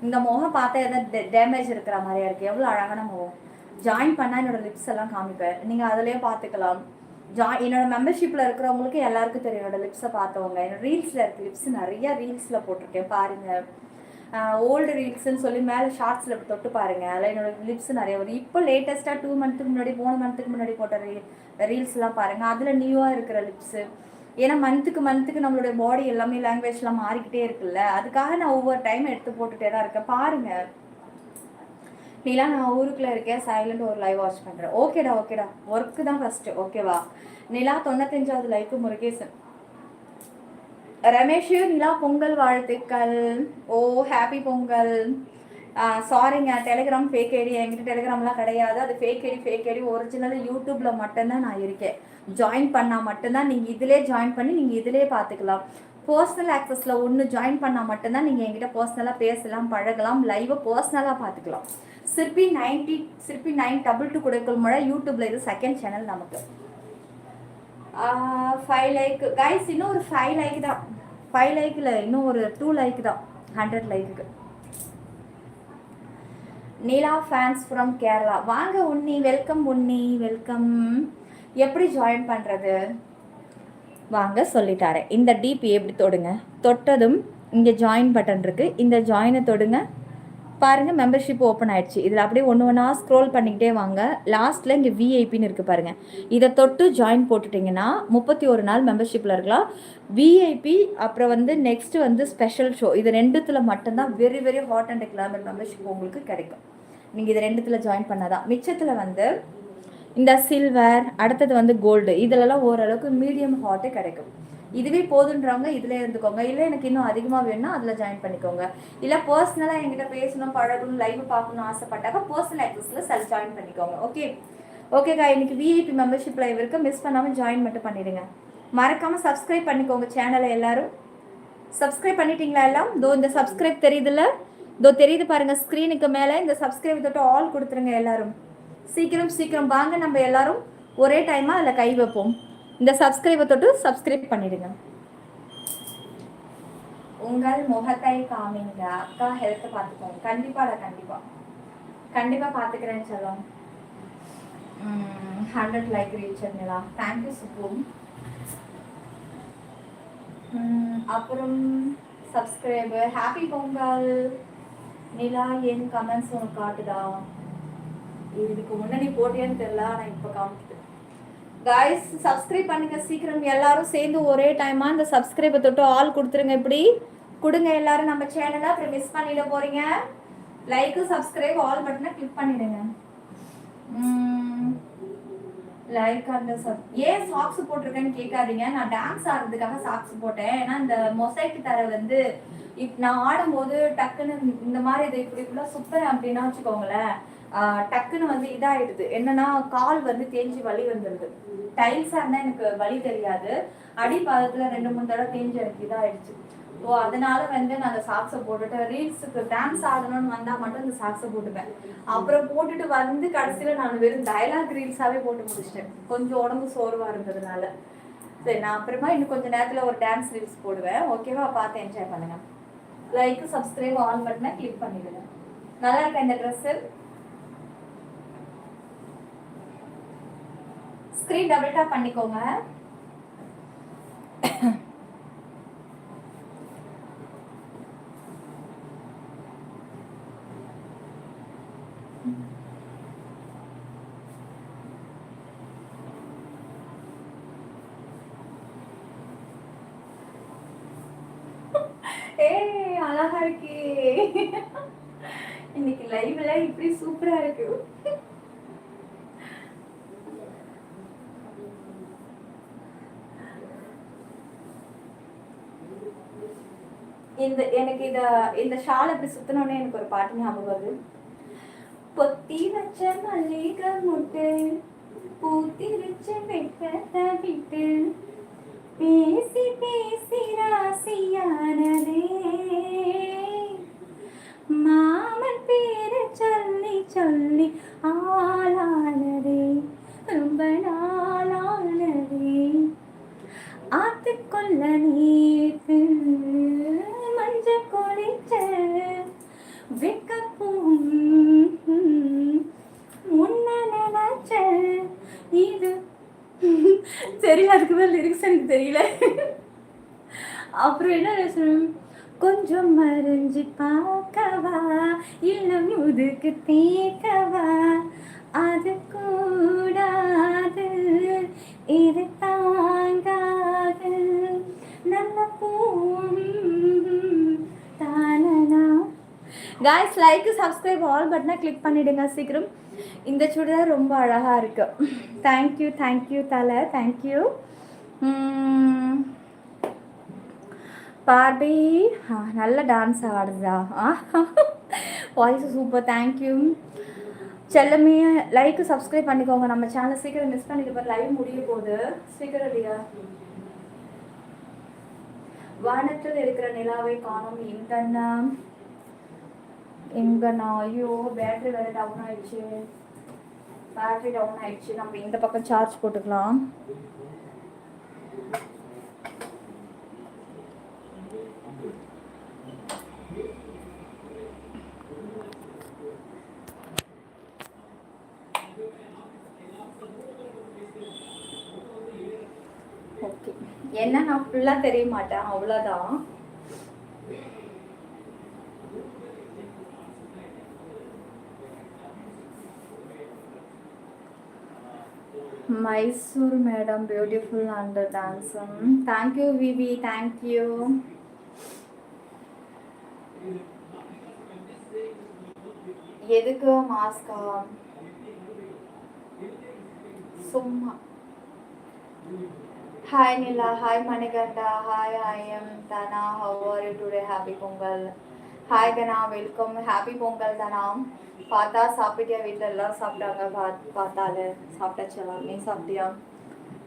இந்த முகம் பார்த்தா எதாவது டேமேஜ் இருக்கிற மாதிரியா இருக்குது. எவ்வளோ அழகான முகம். ஜாயின் பண்ணால் என்னோட லிப்ஸ் எல்லாம் காமிப்பேன், நீங்கள் அதிலே பார்த்துக்கலாம். என்னோட மெம்பர்ஷிப்பில் இருக்கிறவங்களுக்கு எல்லாருக்கும் தெரியும். என்னோட லிப்ஸை பார்த்தவங்க என்னோட ரீல்ஸில் இருக்குது. லிப்ஸ் நிறையா ரீல்ஸில் போட்டிருக்கேன் பாருங்கள். ஓல்டு ரீல்ஸ்ன்னு சொல்லி மேலே ஷார்ட்ஸில் தொட்டு பாருங்கள். அதில் என்னோட லிப்ஸ் நிறைய வரும். இப்போ லேட்டஸ்ட்டாக 2 மந்த்துக்கு முன்னாடி 3 மந்த்துக்கு முன்னாடி போட்ட ரீல்ஸ்லாம் பாருங்கள். அதில் நியூவாக இருக்கிற லிப்ஸு ஏன்னா மந்த்துக்கு நம்மளுடைய பாடி எல்லாமே லாங்குவேஜ்லாம் மாறிக்கிட்டே இருக்குல்ல, அதுக்காக நான் ஒவ்வொரு டைம் எடுத்து போட்டுகிட்டே தான் இருக்கேன். பாருங்கள் நீலாம், நான் ஊருக்குள்ளே இருக்கேன், சைலண்ட் ஒரு லைவ் வாட்ச் பண்ணுறேன். ஓகேடா ஒர்க்கு தான் ஃபஸ்ட்டு, ஓகேவா? நிலா 95வது லைக்கு முருகேசன். ரமேஷ், நிலா பொங்கல் வாழ்த்துக்கள். ஓ ஹாப்பி பொங்கல். சாரிங்க, டெலிகிராம் ஃபேக் ஐடி, என்கிட்ட டெலிகிராம்லாம் கிடையாது. அது ஃபேக் ஐடி. ஒரிஜினல் யூடியூப்பில் மட்டும்தான் நான் இருக்கேன். ஜாயின் பண்ணால் மட்டும்தான் நீங்கள் இதிலே ஜாயின் பண்ணி நீங்கள் இதிலே பார்த்துக்கலாம். பர்சனல் ஆக்சஸில் ஒன்று ஜாயின் பண்ணால் மட்டும்தான் நீங்கள் என்கிட்ட பர்சனலாக பேசலாம், பழகலாம், லைவை பர்சனலாக பார்த்துக்கலாம். சிற்பி 922 குடைக்குள் மழை யூடியூப்பில் இது செகண்ட் சேனல் நமக்கு. 5 லைக் கைஸ், இன்னும் ஒரு 5 லைக் தான். 5 லைக்கில் இன்னும் ஒரு 2 லைக் தான் 100 like. Neela fans from Kerala, வாங்க உன்னி, வெல்கம் உன்னி, வெல்கம். எப்படி ஜாயின் பண்ணுறது வாங்க சொல்லிட்டாரேன். இந்த டிபி எப்படி தொடுங்க, தொட்டதும் இங்கே ஜாயின் பட்டன் இருக்குது, இந்த ஜாயினை தொடுங்க. பாருங்கள் மெம்பர்ஷிப் ஓப்பன் ஆயிடுச்சு. இதில் அப்படியே ஒன்று ஒன்றா ஸ்க்ரோல் பண்ணிக்கிட்டே வாங்க. லாஸ்ட்டில் இங்கே விஐபின்னு இருக்குது பாருங்கள், இதை தொட்டு ஜாயின் போட்டுட்டிங்கன்னா 31 நாள் மெம்பர்ஷிப்பில் இருக்கலாம். விஐபி அப்புறம் வந்து நெக்ஸ்ட்டு வந்து ஸ்பெஷல் ஷோ, இது ரெண்டுத்தில் மட்டும்தான் very very hot and glamour membership உங்களுக்கு கிடைக்கும். நீங்கள் இது ரெண்டுத்தில் ஜாயின் பண்ணாதான். மிச்சத்தில் வந்து இந்த சில்வர், அடுத்தது வந்து கோல்டு, இதிலலாம் ஓரளவுக்கு மீடியம் ஹாட்டே கிடைக்கும். இதுவே போதுன்றவங்க இதில் இருந்துக்கோங்க. இல்லை எனக்கு இன்னும் அதிகமாக வேணும்னா அதில் ஜாயின் பண்ணிக்கோங்க. இல்லை பர்சனலாக என்கிட்ட பேசணும், பழகணும், லைவ் பார்க்கணும் ஆசைப்பட்டாக்க பர்சனல் ஆக்சஸில் ஜாயின் பண்ணிக்கோங்க. ஓகேக்கா, இன்னைக்கு விஐபி மெம்பர்ஷிப் லைவ் இருக்குது, மிஸ் பண்ணாமல் ஜாயின் மட்டும் பண்ணிடுங்க. மறக்காமல் சப்ஸ்கிரைப் பண்ணிக்கோங்க சேனலை. எல்லாரும் சப்ஸ்கிரைப் பண்ணிட்டீங்களா எல்லாம்? இந்த சப்ஸ்கிரைப் தெரியுதுல்ல, தெரியுது பாருங்கள் ஸ்க்ரீனுக்கு மேலே. இந்த சப்ஸ்கிரைப் தொட்டு ஆல் கொடுத்துருங்க எல்லாரும். சீக்கிரம் வாங்க, நம்ம எல்லாரும் ஒரே டைமாக அதில் கை வைப்போம். இந்த சப்ஸ்கிரைபை தொட்டு சப்ஸ்கிரைப் பண்ணிடுங்க. உங்கள் முகத்தை காமிங்க அக்கா, ஹெல்த்தை பார்த்துக்கோங்க. கண்டிப்பாக பார்த்துக்கிறேன்னு சொல்லுவோம். 100 லைக் ரீச் ஆகுங்களா? தேங்க்யூ சுப்பும். அப்புறம் சப்ஸ்கிரைபு, ஹாப்பி பொங்கல். நிலா, என் கமெண்ட்ஸ் உனக்கு காட்டுதா? இதுக்கு முன்னாடி போட்டியான்னு தெரியல, ஆனால் இப்போ காமிக்குது. காய்ஸ் சப்ஸ்கிரைப் பண்ணுங்க சீக்கிரம், எல்லாரும் சேர்ந்து ஒரே டைமாக இந்த சப்ஸ்கிரைபை தொட்டு ஆல் கொடுத்துருங்க. இப்படி கொடுங்க எல்லாரும் நம்ம சேனலை, அப்புறம் மிஸ் பண்ணிட போறீங்க. லைக்கு, சப்ஸ்கிரைப், ஆல் பட்டனை கிளிக் பண்ணிடுங்க. லைக் அந்த ஏன் சாக்ஸ் போட்டிருக்கேன்னு கேட்காதீங்க. நான் டான்ஸ் ஆடுறதுக்காக சாக்ஸ் போட்டேன். ஏன்னா இந்த மொசைக்கு தர வந்து நான் ஆடும்போது டக்குன்னு இந்த மாதிரி இதை இப்படிக்குள்ள சுத்துறேன் அப்படின்னா வச்சுக்கோங்களேன், டக்குன்னு வந்து இதாகிடுது. என்னன்னா கால் வந்து தேஞ்சி வலி வந்துடுது. டைல்ஸாக இருந்தால் எனக்கு வலி தெரியாது, அடிப்பாதத்தில் 2-3 தடவை தேஞ்சி எனக்கு இதாகிடுச்சு. ஸோ அதனால வந்து நான் அந்த சாக்ஸை போட்டுட்டு ரீல்ஸுக்கு டான்ஸ் ஆடணும்னு வந்தால் மட்டும் அந்த சாக்ஸை போட்டுப்பேன். அப்புறம் போட்டுட்டு வந்து கடைசியில் நான் வெறும் டயலாக் ரீல்ஸாகவே போட்டு முடிச்சிட்டேன், கொஞ்சம் உடம்பு சோர்வாக இருந்ததுனால. சரி, நான் அப்புறமா இன்னும் கொஞ்சம் நேரத்தில் ஒரு டான்ஸ் ரீல்ஸ் போடுவேன். ஓகேவா? பார்த்து என்ஜாய் பண்ணுங்கள். லைக், சப்ஸ்கிரைப், ஆன் பட்டனை கிளிக் பண்ணிடுங்க. நல்லா இருக்கா இந்த ட்ரெஸ்ஸு? ஸ்க்ரீன் டபுள் டாப் பண்ணிக்கோங்க. ஏய் அழகா இருக்கே, இன்னைக்கு லைவ்ல இப்படி சூப்பரா இருக்கு. எனக்கு இந்த ஷால் அப்படி சுத்தினோடனே எனக்கு ஒரு பாட்டு ஞாபகம் வருது. பொத்தி வச்ச மல்லிகை முட்டு, பூத்தி வச்ச வெப்பத்தை விட்டு, பேசி பேசி ராசியானதே, மாமன் பேரை சொல்லி சொல்லி ஆளானதே, ரொம்ப நாளானதே, ஆத்துக்கொள்ள நீத்து மஞ்ச கொளிச்ச வெக்கப்பூம் முன்ன நினைச்ச இது தெரியல, அதுக்கு மேல லிரிக்ஸ் எனக்கு தெரியல. அப்புறம் என்ன கொஞ்சம் மறைஞ்சு பார்க்கவா, இல்ல முதுக்கு தேக்கவா, அது கூடாது இது தாங்காது, காய்ஸ் லைக் சப்ஸ்கிரைப் ஆல் பட்டனை கிளிக் பண்ணிவிடுங்க சீக்கிரம். இந்த சுடிதார் ரொம்ப அழகாக இருக்குது. தேங்க்யூ தலை, தேங்க்யூ. பார்பி நல்ல டான்ஸ் ஆடுதா? Voice super, thank you. செல்லமே லைக் சப்ஸ்கிரைப் பண்ணிக்கோங்க நம்ம சேனல். சீக்கிரம் மிஸ் பண்ணிட்டு லைவ் முடிய போகுது, சீக்கிரம் இல்லையா? வானத்தில் இருக்கிற நிலாவை காணும் எங்கண்ணா? ஐயோ பேட்டரி வேறு டவுன் ஆயிடுச்சு. நம்ம இந்த பக்கம் சார்ஜ் போட்டுக்கலாம். ஓகே, என்ன நான் ஃபுல்லாக தெரிய மாட்டேன், அவ்வளோதான். மைசூர் மேடம் பியூட்டிஃபுல் அண்ட் டான்ஸும். தேங்க்யூ விவி, தேங்க்யூ. எதுக்கு மாஸ்கா? சும்மா. ஹாய் நிலா, ஹாய் மணிகண்டா, hi I'm Dhana, how are you today? Happy Pongal. Hi Dhana, welcome. Happy Pongal Dhana. பார்த்தா சாப்பிட்டியா? வீட்டில் எல்லோரும் சாப்பிட்டாங்க. பார்த்தாலே சாப்பிட்டாச்சு எல்லாரும். நீ சாப்பிட்டியா?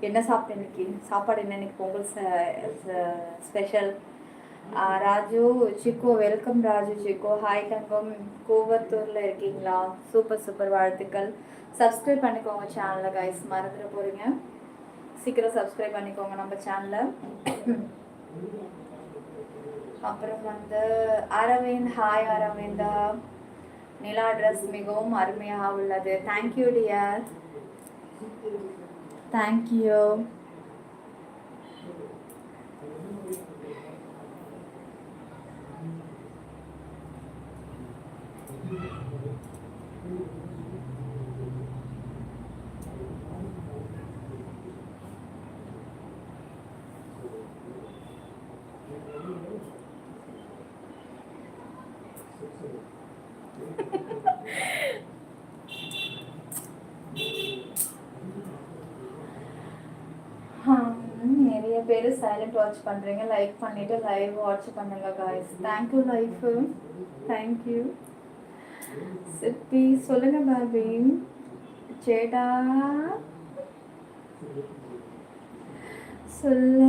என்ன சாப்பிட்டேன் இன்னைக்கு? சாப்பாடு என்ன இன்னைக்கு? பொங்கல் ஸ்பெஷல். ராஜு சிக்கோ, வெல்கம் ராஜு சிக்கோ. ஹாய் தங்கம், கோவத்தூரில் இருக்கீங்களா? சூப்பர் வாழ்த்துக்கள். சப்ஸ்கிரைப் பண்ணிக்கோங்க சேனலில் கைஸ், மறந்துட போகிறீங்க. சீக்கிரம் சப்ஸ்கிரைப் பண்ணிக்கோங்க நம்ம சேனலில். அப்புறம் வந்து அரவிந்த், ஹாய் அரவிந்தா. நிலா ட்ரெஸ் மிகவும் அருமையாக உள்ளது. Thank you dear, thank you. நிறைய பேர் சைலண்ட் வாட்ச் பண்ணுறீங்க. லைக் பண்ணிவிட்டு லைவ் வாட்ச் பண்ணுங்க காய்ஸ். தேங்க்யூ லைஃபு, தேங்க்யூ. சிப்பி சொல்லுங்க பார்பி. சேட்டா சொல்ல.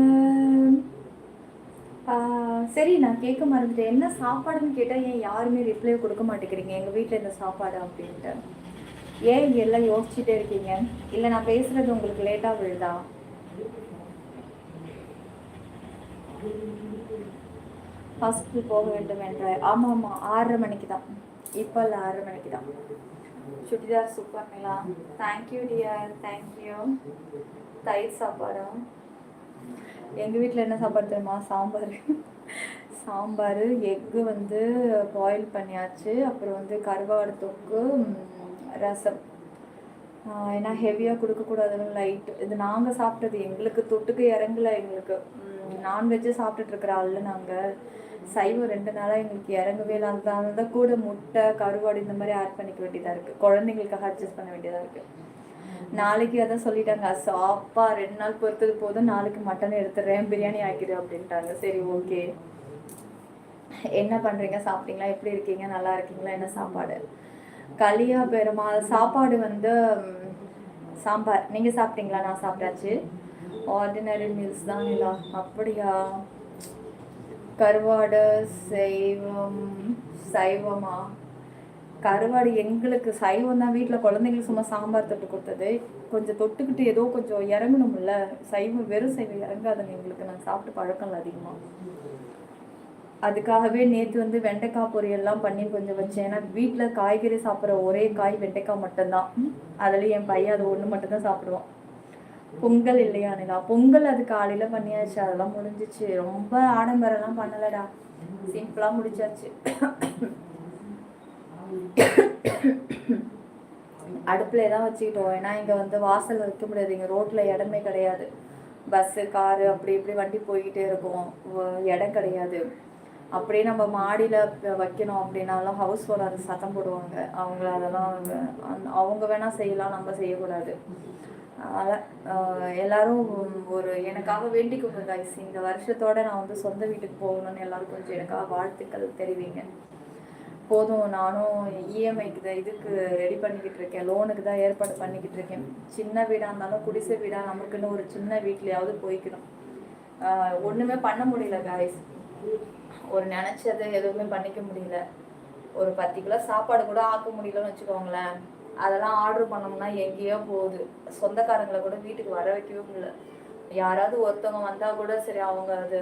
சரி, நான் கேட்க மறந்துட்டேன். என்ன சாப்பாடுன்னு கேட்டால் ஏன் யாருமே ரிப்ளை கொடுக்க மாட்டேங்கிறீங்க? எங்கள் வீட்டில் இந்த சாப்பாடு அப்படின்ட்டு ஏன் இங்கே எல்லாம் யோசிச்சுட்டே இருக்கீங்க? இல்லை நான் பேசுகிறது உங்களுக்கு லேட்டாக விழுதா? ஹாஸ்பிட்டல் போக வேண்டும் என்ற. ஆமாம் 6:30 மணிக்கு தான். இப்போ இல்லை, 6:30 மணிக்கு தான். சுடிதார் சூப்பர்ங்களா? Thank you dear, thank you. தயிர் சாப்பாடா? எங்கள் வீட்டில் என்ன சாப்பாடு தெரியுமா? சாம்பார், எக்கு வந்து பாயில் பண்ணியாச்சு. அப்புறம் வந்து கருவாடு தொக்கு, ரசம். ஏன்னா ஹெவியாக கொடுக்கக்கூடாதுன்னு லைட். இது நாங்கள் சாப்பிட்டது, எங்களுக்கு தொட்டுக்கு இறங்கலை. எங்களுக்கு நான்வெஜ்ஜு சாப்பிட்டுட்ருக்குற ஆள் நாங்கள். சைவம் 2 நாளாக எங்களுக்கு இறங்கவே இல்லை. அதனால தான் கூட முட்டை, கருவாடு இந்த மாதிரி ஆட் பண்ணிக்க வேண்டியதாக இருக்குது. குழந்தைங்களுக்காக அட்ஜஸ்ட் பண்ண வேண்டியதாக இருக்குது. நாளைக்கு அதான் சொல்லிட்டாங்க, சாப்பா 2 நாள் பொறுத்தது போதும், நாளைக்கு மட்டன் எடுத்துடுறேன், பிரியாணி ஆக்கிடு அப்படின்ட்டாங்க. சரி ஓகே. என்ன பண்ணுறீங்க? சாப்பிட்டீங்களா? எப்படி இருக்கீங்க? நல்லா இருக்கீங்களா? என்ன சாப்பாடு? கலியா பெருமாள். சாப்பாடு வந்து சாம்பார். நீங்கள் சாப்பிட்டீங்களா? நான் சாப்பிட்டாச்சு. ஆர்டினரி மீல்ஸ் தான் இல்லை. அப்படியா? கருவாடு சைவமா? கருவாடு எங்களுக்கு சைவம் தான். வீட்டில் குழந்தைங்களுக்கு சும்மா சாம்பார் தொட்டு கொடுத்தது. கொஞ்சம் தொட்டுக்கிட்டு ஏதோ கொஞ்சம் இறங்கணும்ல. சைவம் வெறும் சைவம் இறங்காதுங்க எங்களுக்கு. நான் சாப்பிட்டு பழக்கம் இல்லை அதிகமாக. அதுக்காகவே நேற்று வந்து வெண்டைக்காய் பொரியெல்லாம் பண்ணி கொஞ்சம் வச்சேன். ஏன்னா வீட்டில் காய்கறி சாப்பிட்ற ஒரே காய் வெண்டைக்காய் மட்டும்தான். அதுலேயும் என் பையன் அது ஒன்று மட்டும்தான் சாப்பிடுவான். பொங்கல் இல்லையா நிலா? பொங்கல் அது காலையில் பண்ணியாச்சு, அதெல்லாம் முடிஞ்சிச்சு. ரொம்ப ஆடம்பரம்லாம் பண்ணலடா, சிம்பிளாக முடிச்சாச்சு. அடுப்புல தான் வச்சுக்கிட்டோம். ஏன்னா இங்கே வந்து வாசல் வைக்க முடியாது, இங்கே ரோட்டில் இடமே கிடையாது. பஸ்ஸு காரு அப்படி இப்படி வண்டி போய்கிட்டே இருக்கும், இடம் கிடையாது. அப்படியே நம்ம மாடியில் வைக்கணும் அப்படின்னாலும் ஹவுஸ் ஓனர் சத்தம் போடுவாங்க. அவங்கள அதெல்லாம் அவங்க வேணால் செய்யலாம், நம்ம செய்யக்கூடாது. அதனால் எல்லோரும் ஒரு எனக்காக வேண்டிக்கோங்க கைஸ். இந்த வருஷத்தோடு நான் வந்து சொந்த வீட்டுக்கு போகணும்னு எல்லோரும் கொஞ்சம் எனக்காக வாழ்த்துக்கள் தெரிவிங்க. போதும், நானும் இஎம்ஐக்கு தான் இதுக்கு ரெடி பண்ணிக்கிட்டு இருக்கேன், லோனுக்கு தான் ஏற்பாடு பண்ணிக்கிட்டு இருக்கேன். சின்ன வீடாக இருந்தாலும் குடிசை வீடாக நமக்குன்னு ஒரு சின்ன வீட்லையாவது போய்க்கணும். ஒன்றுமே பண்ண முடியல கைஸ். ஒரு நினச்சது எதுவுமே பண்ணிக்க முடியல. ஒரு 10 கிலோ சாப்பாடு கூட ஆக்க முடியலன்னு வச்சுக்கோங்களேன். அதெல்லாம் ஆர்டர் பண்ணோம்னா எங்கேயோ போகுது. சொந்தக்காரங்களை கூட வீட்டுக்கு வர வைக்கவே முடியல. யாராவது ஒருத்தவங்க வந்தால் கூட சரி அவங்க அது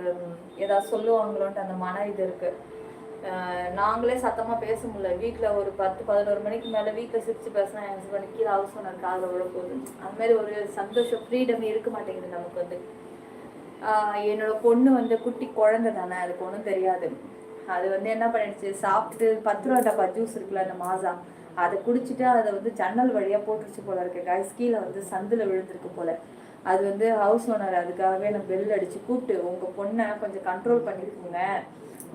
ஏதாவது சொல்லுவாங்களோன்ட்டு அந்த மன இது இருக்குது. நாங்களே சத்தமாக பேச முடியல. வீட்டில் ஒரு 10-11 மணிக்கு மேலே வீட்டில் சிரித்து பேசினா என் ஹஸ்பண்ட் கீழே ஹவுஸ் ஓனர் காதில் விட போகுது. அதுமாரி ஒரு சந்தோஷம், ஃப்ரீடம் இருக்க மாட்டேங்குது நமக்கு வந்து. என்னோட பொண்ணு வந்து குட்டி குழந்தை தானே, அதுக்கு ஒன்றும் தெரியாது. அது வந்து என்ன பண்ணிடுச்சு, சாப்பிட்டு 10 ரூபா டப்பா ஜூஸ் இருக்குல்ல அந்த மாசா, அதை குடிச்சிட்டு அதை வந்து ஜன்னல் வழியாக போட்டுருச்சு போல இருக்கு கைஸ். கீழே வந்து சந்தில் விழுந்திருக்கு போல. அது வந்து ஹவுஸ் ஓனர் அதுக்காகவே நான் பெல் அடித்து கூப்பிட்டு, உங்கள் பொண்ணை கொஞ்சம் கண்ட்ரோல் பண்ணியிருக்குங்க,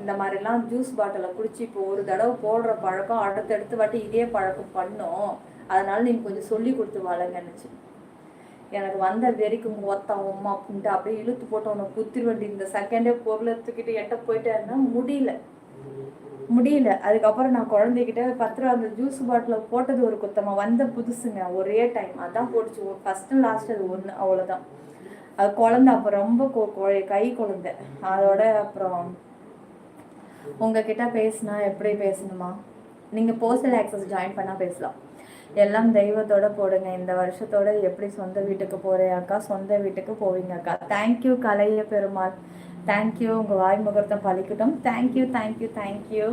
இந்த மாதிரிலாம் ஜூஸ் பாட்டிலை குடிச்சு இப்போ ஒரு தடவை போடுற பழக்கம் அடுத்தடுத்து வாட்டி இதே பழக்கம் பண்ணோம், அதனால நீங்கள் கொஞ்சம் சொல்லி கொடுத்து வளங்கன்னுச்சு. எனக்கு வந்த வெறிக்கும் ஒத்தம் உமா அப்படின்ட்டு அப்படியே இழுத்து போட்டு உன்னை குத்திர வண்டி இந்த செகண்டே பொருளை தூக்கிட்டு எட்ட போயிட்டேன்னா முடியல. அதுக்கப்புறம் நான் குழந்தைகிட்ட 10 ரூபா அந்த ஜூஸ் பாட்டில் போட்டது ஒரு குத்தமாக வந்த புதுசுங்க, ஒரே டைம் அதான் போட்டுச்சு. ஃபர்ஸ்ட் லாஸ்ட் அது ஒன்று, அவ்வளோதான். அது குழந்தை அப்போ ரொம்ப கை குழந்தை. அதோட அப்புறம் உங்ககிட்ட பேசினா எப்படி பேசணுமா, நீங்கள் போஸ்டல் ஆக்சஸ் ஜாயின் பண்ணால் பேசலாம். எல்லாம் தெய்வத்தோட போடுங்க. இந்த வருஷத்தோட எப்படி சொந்த வீட்டுக்கு போகிறேன் அக்கா, சொந்த வீட்டுக்கு போவீங்க அக்கா. தேங்க்யூ கலைய பெருமாள், தேங்க்யூ. உங்கள் வாய் முகூர்த்தம் பழிக்கட்டும். Thank you thank you thank you.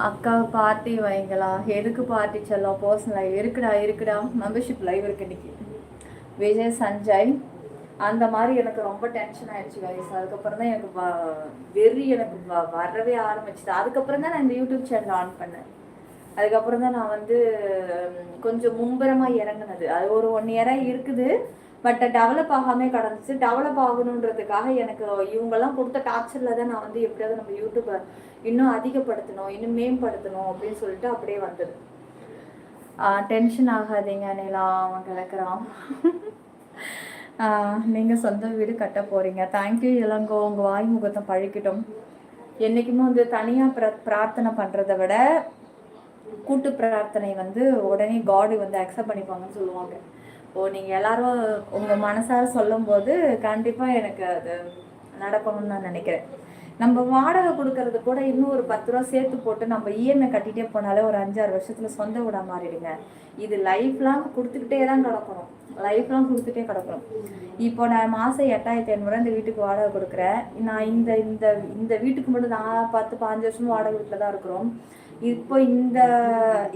அக்கா பார்ட்டி வைங்களா? எதுக்கு பார்ட்டி செல்லம்? பர்சனல் லைவ் இருக்குடா. மெம்பர்ஷிப் லைவ் இருக்கு இன்னைக்கு. விஜய் சஞ்சய் அந்த மாதிரி எனக்கு ரொம்ப டென்ஷன் ஆயிடுச்சு கைஸ். அதுக்கப்புறம் தான் எனக்கு வெறி எனக்கு வரவே ஆரம்பிச்சுது. அதுக்கப்புறம் தான் நான் இந்த யூடியூப் சேனல் ஆன் பண்ணேன். அதுக்கப்புறம் தான் நான் வந்து கொஞ்சம் மும்பரமாக இறங்குனது. அது ஒரு 1 இயராக இருக்குது, பட் டெவலப் ஆகாமே கிடந்துச்சு. டெவலப் ஆகணுன்றதுக்காக எனக்கு இவங்கெல்லாம் கொடுத்த டார்ச்சரில் தான் நான் வந்து எப்படியாவது நம்ம யூடியூப்பை இன்னும் அதிகப்படுத்தணும், இன்னும் மேம்படுத்தணும் அப்படின்னு சொல்லிட்டு அப்படியே வந்தது. டென்ஷன் ஆகாதீங்க, நிலா அவன் கிடக்குறான். நீங்கள் சொந்த வீடு கட்ட போகிறீங்க. தேங்க்யூ இளங்கோ. உங்கள் வாய் முகத்தை பழிக்கட்டும். என்றைக்குமே வந்து தனியாக பிரார்த்தனை பண்ணுறதை விட கூட்டு பிரார்த்தனை வந்து உடனே காடு வந்து அக்செப்ட் பண்ணிப்பாங்கன்னு சொல்லுவாங்க. நீங்கள் எல்லாரும் உங்கள் மனசார சொல்லும் போது கண்டிப்பாக எனக்கு அது நடக்கணும்னு நான் நினைக்கிறேன். நம்ம வாடகை கொடுக்கறது கூட இன்னும் ஒரு 10 ரூபா சேர்த்து போட்டு நம்ம இஎம்ஐ கட்டிகிட்டே போனாலே ஒரு 5-6 வருஷத்தில் சொந்த வீடா மாறிடுங்க. இது லைஃப் லாங் கொடுத்துக்கிட்டே தான் கிடக்கணும், லைஃப் லாங் கொடுத்துட்டே கிடக்கணும். இப்போ நான் மாதம் 8500 இந்த வீட்டுக்கு வாடகை கொடுக்குறேன். நான் இந்த இந்த இந்த வீட்டுக்கு மட்டும் நான் 10-15 வருஷம் வாடகை வீட்டில் தான் இருக்கிறோம். இப்போ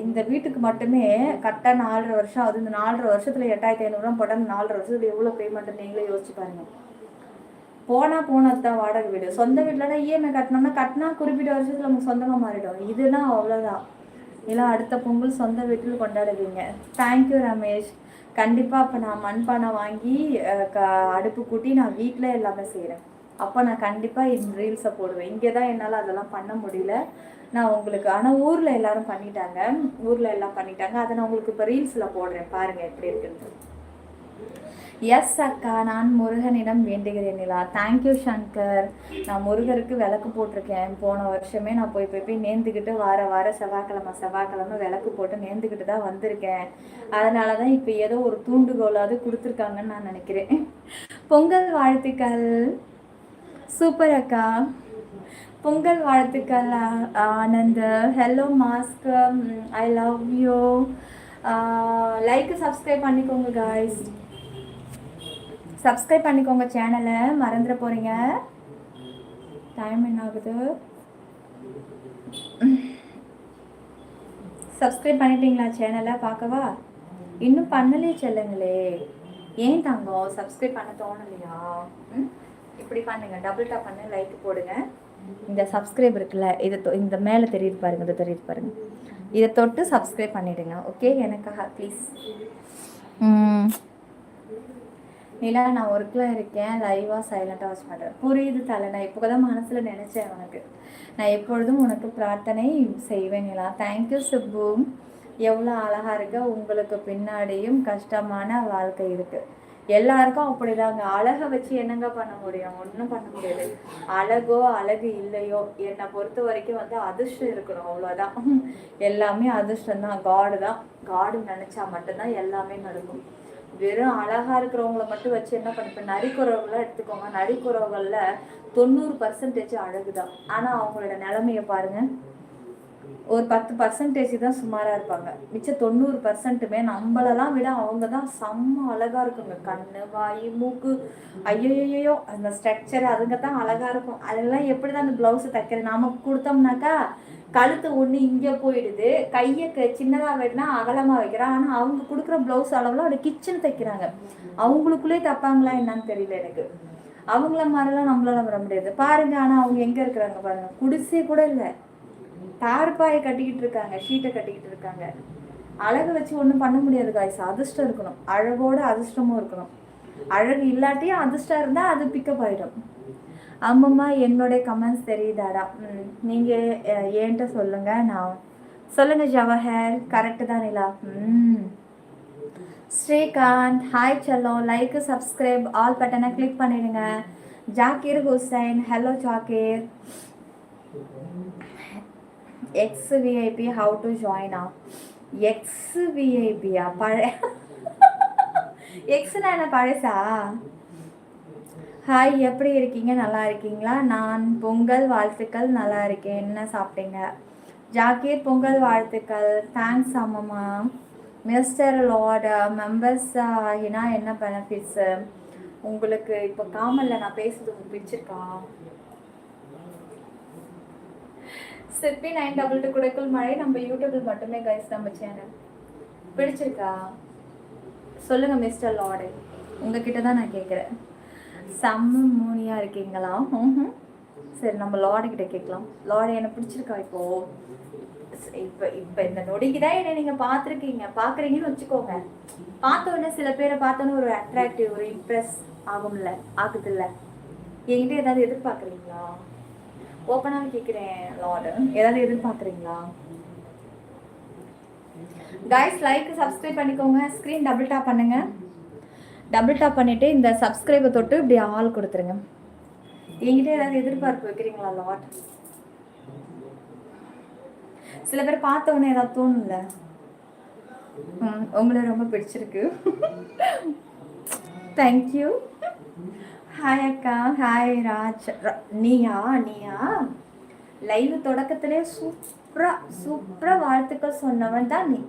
இந்த வீட்டுக்கு மட்டுமே கரெக்டாக 4.5 வருஷம் ஆகுது. இந்த 4.5 வருஷத்தில் 8500 போட்டால் 4.5 வருஷத்துல எவ்வளோ பேமெண்ட் நீங்களே யோசிச்சு பாருங்க. போனதான் வாடகை வீடு. சொந்த வீட்டில் இஎம்ஐ கட்டினா குறிப்பிட்ட வருஷத்தில் நமக்கு சொந்தமாக மாறிடும். இதுனா அவ்வளோதான். இல்லை அடுத்த பொங்கல் சொந்த வீட்டில் கொண்டாடுவீங்க. தேங்க்யூ ரமேஷ். கண்டிப்பாக அப்போ நான் மண்பானை வாங்கி அடுப்பு கூட்டி நான் வீட்டில் எல்லாமே செய்கிறேன். அப்போ நான் கண்டிப்பாக இந்த ரீல்ஸை போடுவேன். இங்கே தான் என்னால் அதெல்லாம் பண்ண முடியல நான் உங்களுக்கு. ஆனால் ஊரில் எல்லாம் பண்ணிட்டாங்க. அதை நான் உங்களுக்கு இப்போ ரீல்ஸில் போடுறேன், பாருங்கள் எப்படி இருக்குன்னு. எஸ் அக்கா, நான் முருகனிடம் வேண்டுகிறேன் நிலா. தேங்க்யூ சங்கர். நான் முருகருக்கு விளக்கு போட்டிருக்கேன். போன வருஷமே நான் போய் நேர்ந்துக்கிட்டு வார செவ்வாய்க்கிழமை விளக்கு போட்டு நேர்ந்துக்கிட்டு தான் வந்திருக்கேன். அதனால தான் இப்போ ஏதோ ஒரு தூண்டுகோலாவது கொடுத்துருக்காங்கன்னு நான் நினைக்கிறேன். பொங்கல் வாழ்த்துக்கள். சூப்பர் அக்கா, பொங்கல் வாழ்த்துக்கள். Anand hello mask, I love you. Like subscribe பண்ணிக்கோங்க காய்ஸ், சப்ஸ்கிரைப் பண்ணிக்கோங்க சேனலை, மறந்துட போகிறீங்க. டைம் என்ன ஆகுது? சப்ஸ்கிரைப் பண்ணிட்டீங்களா சேனலை? பார்க்கவா? இன்னும் பண்ணலையே செல்லுங்களே. ஏன் தங்கம் சப்ஸ்கிரைப் பண்ண தோணலையா? இப்படி பண்ணுங்க, டபுள் டாப் பண்ணி லைக் போடுங்க. இந்த சப்ஸ்கிரைப் இருக்குல்ல, இந்த மேலே தெரியுது பாருங்க, இதை தொட்டு சப்ஸ்கிரைப் பண்ணிடுங்க. ஓகே, எனக்காக ப்ளீஸ். நிலா நான் ஒர்க்கில் இருக்கேன், லைவாக சைலண்ட்டாக வாட்ச் பண்ணுறேன். புரியுது தலை, நான் இப்போ தான் மனசில் நினச்சேன் உனக்கு. நான் எப்பொழுதும் உனக்கு பிரார்த்தனை செய்வேன் நிலா. தேங்க்யூ சுப்பு. எவ்வளோ அழகாக இருக்க. உங்களுக்கு பின்னாடியும் கஷ்டமான வாழ்க்கை இருக்குது. எல்லாருக்கும் அப்படிதாங்க. அழகை வச்சு என்னங்க பண்ண முடியும்? ஒன்றும் பண்ண முடியாது. அழகோ அழகு இல்லையோ, என்னை பொறுத்த வரைக்கும் வந்து அதிர்ஷ்டம் இருக்கணும், அவ்வளோதான். எல்லாமே அதிர்ஷ்டம் தான். காடு தான். காடு நினச்சா மட்டும்தான் எல்லாமே நடக்கும். வெறும் அழகா இருக்கிறவங்கள மட்டும் வச்சு என்ன பண்ணிப்பேன்? நரிக்குறவர்களாக எடுத்துக்கோங்க. நரிக்குறவங்களில் 90% அழகுதான். ஆனால் அவங்களோட நிலைமையை பாருங்க. ஒரு 10% தான் சுமாராக இருப்பாங்க. மிச்சம் 90%மே நம்மளெல்லாம் விட அவங்க தான் செம்ம அழகாக இருக்குங்க. கண்ணு, வாய், மூக்கு, ஐயோயோயோ அந்த ஸ்ட்ரக்சர் அதுங்க தான் அழகாக இருக்கும். அதெல்லாம் எப்படி தான் அந்த ப்ளவுஸை தைக்கிறது? நமக்கு கொடுத்தோம்னாக்கா கழுத்து ஒன்று இங்கே போயிடுது, கையை சின்னதாக வெட்டினா அகலமாக வைக்கிறான். ஆனால் அவங்க கொடுக்குற ப்ளவுஸ் அளவில் அப்படி கிச்சன் தைக்கிறாங்க. அவங்களுக்குள்ளே தப்பாங்களா என்னன்னு தெரியல எனக்கு. அவங்கள மாதிரிலாம் நம்மளால வர முடியாது பாருங்க. ஆனால் அவங்க எங்கே இருக்கிறாங்க பாருங்க. குடிசை கூட இல்லை, தார்பாயை கட்டிக்கிட்டு இருக்காங்க, ஷீட்டை கட்டிக்கிட்டு இருக்காங்க. அழகு வச்சு ஒன்றும் பண்ண முடியாது காய்ஸ். அதிர்ஷ்டம் இருக்கணும், அழகோட அதிர்ஷ்டமும் இருக்கணும். அழகு இல்லாட்டியும் அதிர்ஷ்டம் இருந்தால் அது பிக்கப் ஆகிடும். ஆமாம்மா, என்னோடைய கமெண்ட்ஸ் தெரியுதாடா? நீங்கள் ஏன்ட்ட சொல்லுங்கள். நான் சொல்லுங்கள் ஜவஹர். கரெக்டு தான் நிலா. ஸ்ரீகாந்த் ஹாய் செல்லம். லைக்கு, சப்ஸ்கிரைப், ஆல் பட்டனை கிளிக் பண்ணிடுங்க. Zakir Hussain hello Zakir. XVIP how to join ஆ? XVIP-யா? பழைய எக்ஸ்னா என்ன பழசா? ஹாய், எப்படி இருக்கீங்க? நல்லா இருக்கீங்களா? நான் பொங்கல் வாழ்த்துக்கள். நல்லா இருக்கேன். என்ன சாப்பிட்டீங்க? ஜாக்கீர் பொங்கல் வாழ்த்துக்கள். தேங்க்ஸ் அம்மம்மா. மிஸ்டர் லார்ட் மெம்பர்ஸ் ஆகினா என்ன பெனிஃபிட்ஸு உங்களுக்கு? இப்போ காமலில் நான் பேசுறது உங்களுக்கு பிடிச்சிருக்கா? சிற்பி 922 குடைக்குள் மழை நம்ம யூடியூபில் மட்டுமே கைஸ். நம்ம சேனல் பிடிச்சிருக்கா சொல்லுங்க மிஸ்டர் லார்டு. உங்ககிட்ட தான் நான் கேட்குறேன். செம்ம மூனியாக இருக்கீங்களா? சரி, நம்ம லார்டுகிட்ட கேட்கலாம். லார்டு எனக்கு பிடிச்சிருக்கா இப்போ இந்த நொடிக்கு தான் என்னை நீங்கள் பார்க்குறீங்கன்னு வச்சுக்கோங்க. பார்த்தோன்னே சில பேரை பார்த்தோன்னே ஒரு அட்ராக்டிவ், ஒரு இம்ப்ரெஸ் ஆகுதுல்ல. என்கிட்ட ஏதாவது எதிர்பார்க்குறீங்களா? ஓப்பனாக கேட்குறேன் லார்டு, ஏதாவது எதிர்பார்க்குறீங்களா? கைஸ் லைக் சப்ஸ்கிரைப் பண்ணிக்கோங்க. ஸ்க்ரீன் டபுள் டாப் பண்ணுங்கள். டபுள் டாப் பண்ணிவிட்டு இந்த சப்ஸ்கிரைபை தொட்டு இப்படி ஆள் கொடுத்துருங்க. என்கிட்ட ஏதாவது எதிர்பார்ப்பு வைக்கிறீங்களா லார்ட்? சில பேர் பார்த்தவொன்னே ஏதாவது தோணும்ல, உங்களை ரொம்ப பிடிச்சிருக்கு. தேங்க்யூ. ஹாய் அக்கா. ஹாய் ராஜ். நீயா லைவ் தொடக்கத்திலே சூப்பராக வாழ்த்துக்கள் சொன்னவன் தான் நீ.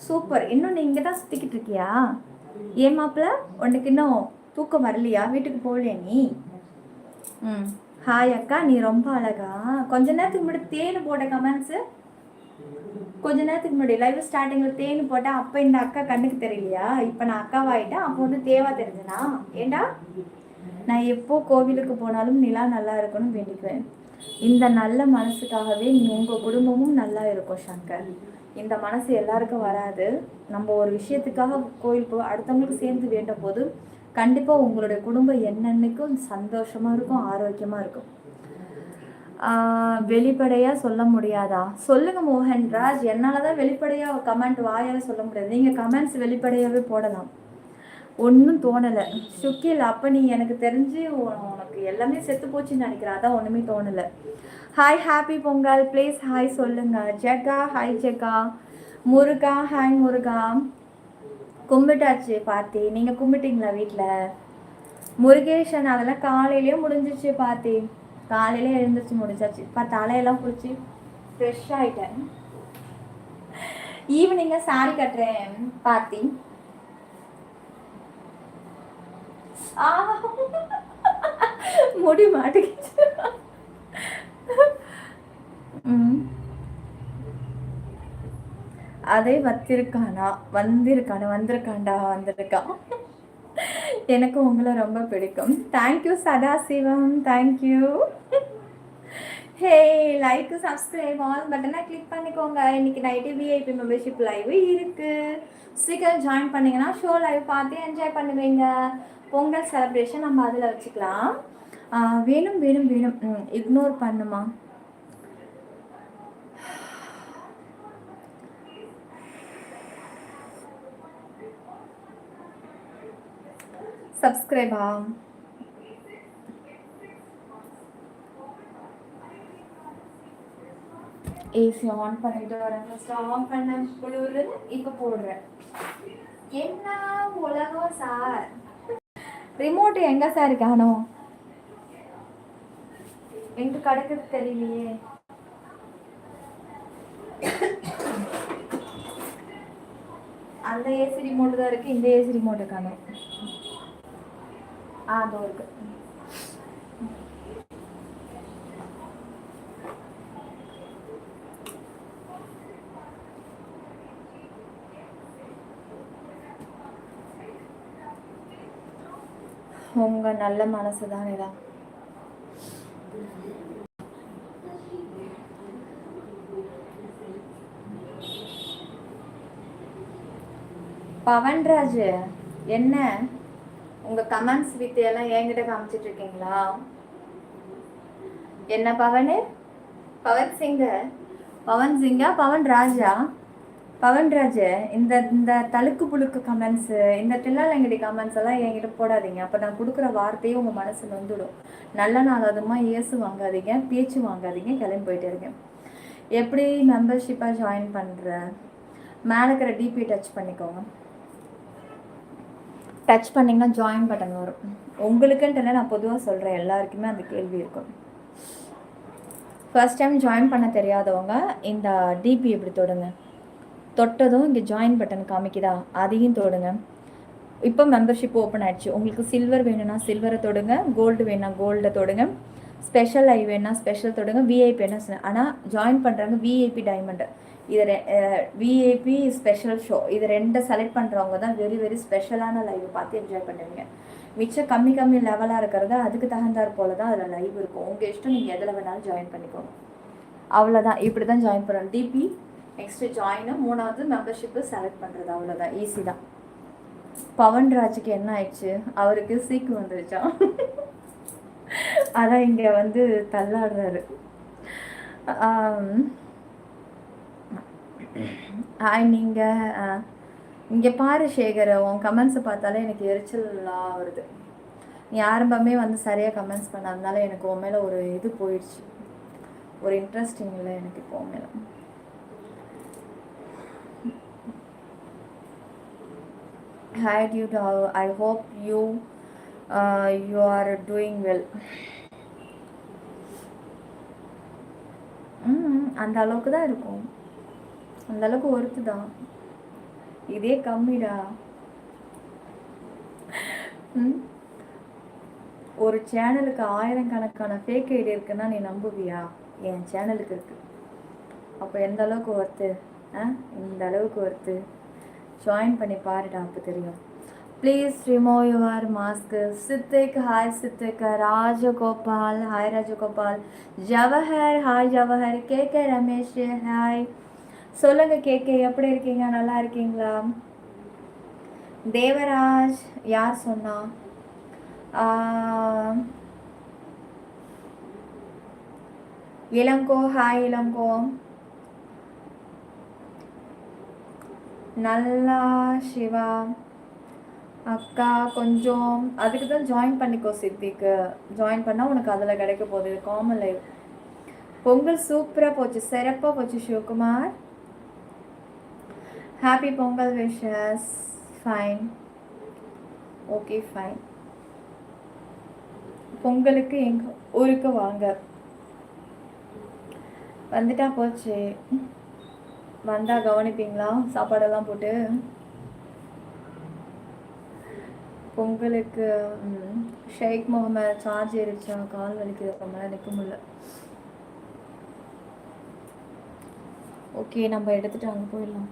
சூப்பர். இன்னும் நீ இங்கே தான் சுற்றிக்கிட்டு இருக்கியா? ஏன் மாப்பிள்ள, உனக்கு இன்னும் தூக்கம் வரலையா? வீட்டுக்கு போகலையா நீ? ஹாய் அக்கா, நீ ரொம்ப அழகா. கொஞ்ச நேரத்துக்கு முன்னாடி தேன் போட்ட கமெண்ட்ஸு, கொஞ்ச நேரத்துக்கு முன்னாடி லைவ் ஸ்டார்டிங்கில் தேன் போட்டேன். அப்போ இந்த அக்கா கண்ணுக்கு தெரியலையா? இப்போ நான் அக்காவாயிட்டேன், அப்போ வந்து தேவா தெரிஞ்சனா? ஏண்டா, நான் எப்போ கோவிலுக்கு போனாலும் நிலா நல்லா இருக்கணும்னு வேண்டிக்குவேன். இந்த நல்ல மனசுக்காகவே உங்கள் குடும்பமும் நல்லா இருக்கும் சங்கர். இந்த மனசு எல்லாருக்கும் வராது. நம்ம ஒரு விஷயத்துக்காக கோயில் அடுத்தவங்களுக்கு சேர்ந்து வேண்ட போது கண்டிப்பாக உங்களுடைய குடும்பம் என்னன்னைக்கும் சந்தோஷமாக இருக்கும், ஆரோக்கியமாக இருக்கும். வெளிப்படையாக சொல்ல முடியாதா? சொல்லுங்கள் மோகன்ராஜ். என்னால் தான் வெளிப்படையாக கமெண்ட் வாயால் சொல்ல முடியாது. நீங்கள் கமெண்ட்ஸ் வெளிப்படையாகவே போடலாம். ஒன்றும் தோணலை சுக்கில். அப்போ நீ எனக்கு தெரிஞ்சு உனக்கு எல்லாமே செத்து போச்சுன்னு நினைக்கிறேன். அதான் ஒன்றுமே தோணலை. Hi, happy Pongal. Please hi சொல்லுங்கள். ஜெகா ஹாய் ஜெகா. முருகா ஹாய் முருகா. கும்பிட்டாச்சு பார்த்தி. நீங்கள் கும்பிட்டீங்களா வீட்டில்? முருகேஷன் அதெல்லாம் காலையிலேயே முடிஞ்சிச்சு பார்த்தி. காலையிலே எழுந்திரிச்சு முடிச்சாச்சு. தலையெல்லாம் குளிச்சு ஃப்ரெஷ் ஆகிட்டேன். ஈவினிங்காக சாரி கட்டுறேன் பார்த்தி. முடி மாட்டிக்கிச்சு. அதே வந்திருக்கான். எனக்கு உங்களை ரொம்ப பிடிக்கும். தேங்க்யூ சதாசிவம். தேங்க்யூ. ஹே, லைக் சப்ஸ்கிரைப் ஆல் பட்டனை கிளிக் பண்ணிக்கோங்க. இன்னைக்கு நைட்டு விஐபி மெம்பர்ஷிப் லைவ் இருக்கு. சீக்கிரம் ஜாயின் பண்ணீங்கன்னா ஷோ லைவ் பார்த்து என்ஜாய் பண்ணுவீங்க. பொங்கல் செலிப்ரேஷன் நம்ம அதில் வச்சுக்கலாம். வேணும் வேணும் வேணும் இக்னோர் பண்ணுமா? சப்ஸ்கிரைபா ஏசி ஆன் பண்ணிட்டு வரேன். ஃபர்ஸ்ட் ஆன் பண்ண குளிர் இப்போ போடுறேன். என்ன உலகம் சார்? ரிமோட் எங்க சார் காணோம்? எங்க கிடக்குது தெரியலையே. அந்த ஏசி ரிமோட் தான் இருக்கு, இந்த ஏசி ரிமோட்டு காணோம். அதோ இருக்கு. உங்க நல்ல மனசு தானேடா. பவன்ராஜ், என்ன உங்க கமெண்ட்ஸ் வித்தையெல்லாம் என்கிட்ட காமிச்சிட்டு இருக்கீங்களா? என்ன பவனு? பவன் சிங்கா பவன் ராஜா? பவன்ராஜ், இந்த இந்த தழுக்கு புழுக்கு கமெண்ட்ஸு, இந்த தில்லாலங்கடி கமெண்ட்ஸ் எல்லாம் என்கிட்ட போடாதீங்க. அப்போ நான் கொடுக்குற வார்த்தையே உங்கள் மனசில் வந்துடும். நல்ல நாளாதுமா ஏசு வாங்காதீங்க, பேச்சு வாங்காதீங்க, கிளம்பி போயிட்டே இருக்கேன். எப்படி மெம்பர்ஷிப்பாக ஜாயின் பண்ணுற? மேலே இருக்கிற டிபி டச் பண்ணிக்கோங்க. டச் பண்ணிங்கன்னா ஜாயின் பட்டன் வரும். உங்களுக்குன்ட்டு நான் பொதுவாக சொல்கிறேன், எல்லாருக்குமே அந்த கேள்வி இருக்கும். ஃபர்ஸ்ட் டைம் ஜாயின் பண்ண தெரியாதவங்க இந்த டிபி எப்படி தொடுங்க. தொட்டதும் இங்கே ஜாயின் பட்டன் காமிக்குதா, அதையும் தொடுங்க. இப்போ மெம்பர்ஷிப் ஓப்பன் ஆயிடுச்சு. உங்களுக்கு சில்வர் வேணும்னா சில்வரை தொடுங்க, கோல்டு வேணும்னா கோல்டை தொடுங்க, ஸ்பெஷல் ஐ வேணும்னா ஸ்பெஷல் தொடுங்க, விஐபி என்ன. ஆனால் ஜாயின் பண்ணுறாங்க விஐபி டைமண்டு, இது விஐபி ஸ்பெஷல் ஷோ, இது ரெண்டை செலக்ட் பண்ணுறவங்க தான் வெரி வெரி ஸ்பெஷலான லைவ் பார்த்து என்ஜாய் பண்ணுவீங்க. மிச்சம் கம்மி லெவலாக இருக்கிறத அதுக்கு தகுந்தாற் போல தான் அதில் லைவ் இருக்கும். உங்கள் இஷ்டம், நீங்கள் எதில் வேணாலும் ஜாயின் பண்ணிக்கோங்க. அவ்வளோதான், இப்படி தான் ஜாயின் பண்ணுறோம். டிபி நெக்ஸ்ட்டு ஜாயின், மூணாவது மெம்பர்ஷிப்பு செலக்ட் பண்ணுறது. அவ்வளோதான், ஈஸி தான். பவன்ராஜுக்கு என்ன ஆயிடுச்சு? அவருக்கு சீக்கு வந்துருச்சா? அதான் இங்கே வந்து தள்ளாடுறாரு. நீங்கள் இங்கே பாரு சேகர், உன் கமெண்ட்ஸை பார்த்தாலே எனக்கு எரிச்சலாக வருது. நீ ஆரம்பமே வந்து சரியாக கமெண்ட்ஸ் பண்ணாதனால எனக்கு உன் மேலே ஒரு இது போயிடுச்சு, ஒரு இன்ட்ரெஸ்டிங் இல்லை எனக்கு இப்போ உன் மேலே. Hi dude, I hope you are doing well. அந்த அளவுக்கு தான் இருக்கும், அந்த அளவுக்கு ஒர்த்து தான். இதே கம்மிடா. ஒரு சேனலுக்கு 1000 கணக்கான ஃபேக் ஐடி இருக்குன்னா நீ நம்புவியா? என் சேனலுக்கு இருக்கு. அப்போ எந்த அளவுக்கு ஒர்த்து? இந்த அளவுக்கு ஒர்த்து. ஜாயின் பண்ணி பாருடா, அப்போ தெரியும். Please remove your mask. Siddique, hi Siddique. Rajagopal, hi Rajagopal. Jawahar, hi Jawahar. KK Ramesh, hi. சொல்லுங்க கேகே, எப்படி இருக்கீங்க? நல்லா இருக்கீங்களா? தேவராஜ், யார் சொன்னா? இளங்கோ, ஹாய் இளங்கோ. நல்லா சிவா அக்கா, கொஞ்சம் அதுக்கு தான் ஜாயின் பண்ணிக்கோ சித்திக்கு. ஜாயின் பண்ணால் உனக்கு அதில் கிடைக்க போகுது காமன் லைவ். பொங்கல் சூப்பராக போச்சு, சிறப்பாக போச்சு Sivakumar. Happy Pongal wishes. Fine, okay fine. பொங்கலுக்கு எங்கள் ஊருக்கு வாங்க. வந்துட்டா போச்சு, வந்தால் கவனிப்பீங்களா சாப்பாடெல்லாம் போட்டு? பொங்கலுக்கு ஷேக் முகமது சார்ஜ் ஏறிடுச்சா? கால் வலிக்குது, ரொம்ப நேரம் நிற்க முடியல. ஓகே, நம்ம எடுத்துகிட்டு அங்கே போயிடலாம்.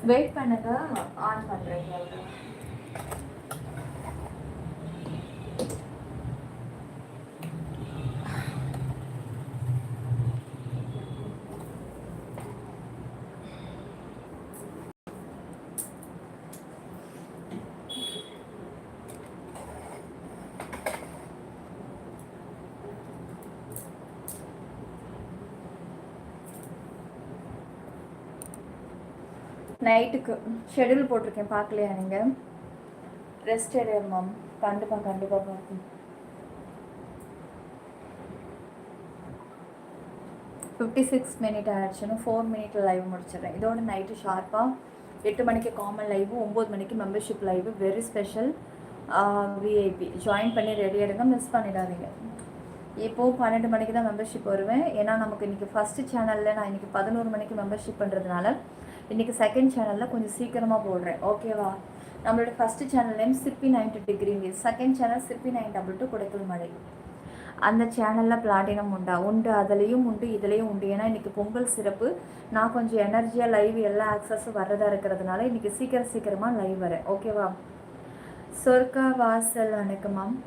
வெயிட் பண்ணுங்க, ஆன் பண்ணுறேன். நைட்டுக்கு ஷெடியூல் போட்டிருக்கேன், பார்க்கலையா நீங்கள்? ரெஸ்ட் எடு மேம். கண்டிப்பாக பார்க்கணும். 56 மினிட் ஆகிடுச்சுன்னு 4 மினிட்ல லைவ் முடிச்சிடுறேன். இதோட நைட்டு ஷார்ப்பாக 8 மணிக்கு காமன் லைவு, 9 மணிக்கு membership live, very special VIP. Join பண்ணி ரெடி எடுங்க, மிஸ் பண்ணிடாதீங்க. இப்போது 12 மணிக்கு தான் மெம்பர்ஷிப் வருவேன். ஏன்னா நமக்கு இன்றைக்கி ஃபஸ்ட்டு சேனலில் நான் இன்றைக்கி 11 மணிக்கு மெம்பர்ஷிப் பண்ணுறதுனால இன்றைக்கி செகண்ட் சேனலில் கொஞ்சம் சீக்கிரமாக போடுறேன். ஓகேவா? நம்மளோட ஃபஸ்ட்டு சேனல் நேம் சிற்பி 90 டிகிரி, செகண்ட் சேனல் சிற்பி 922 குடைக்கல் மழை. அந்த சேனலில் பிளாட்டினம் உண்டு, அதுலேயும் உண்டு, இதுலேயும் உண்டு. ஏன்னா இன்றைக்கி பொங்கல் சிறப்பு, நான் கொஞ்சம் எனர்ஜியாக லைவ் எல்லா ஆக்சஸும் வர்றதா இருக்கிறதுனால இன்றைக்கி சீக்கிரமாக லைவ் வரேன். ஓகேவா? சொர்க்கா வாசல் வணக்கமாம்.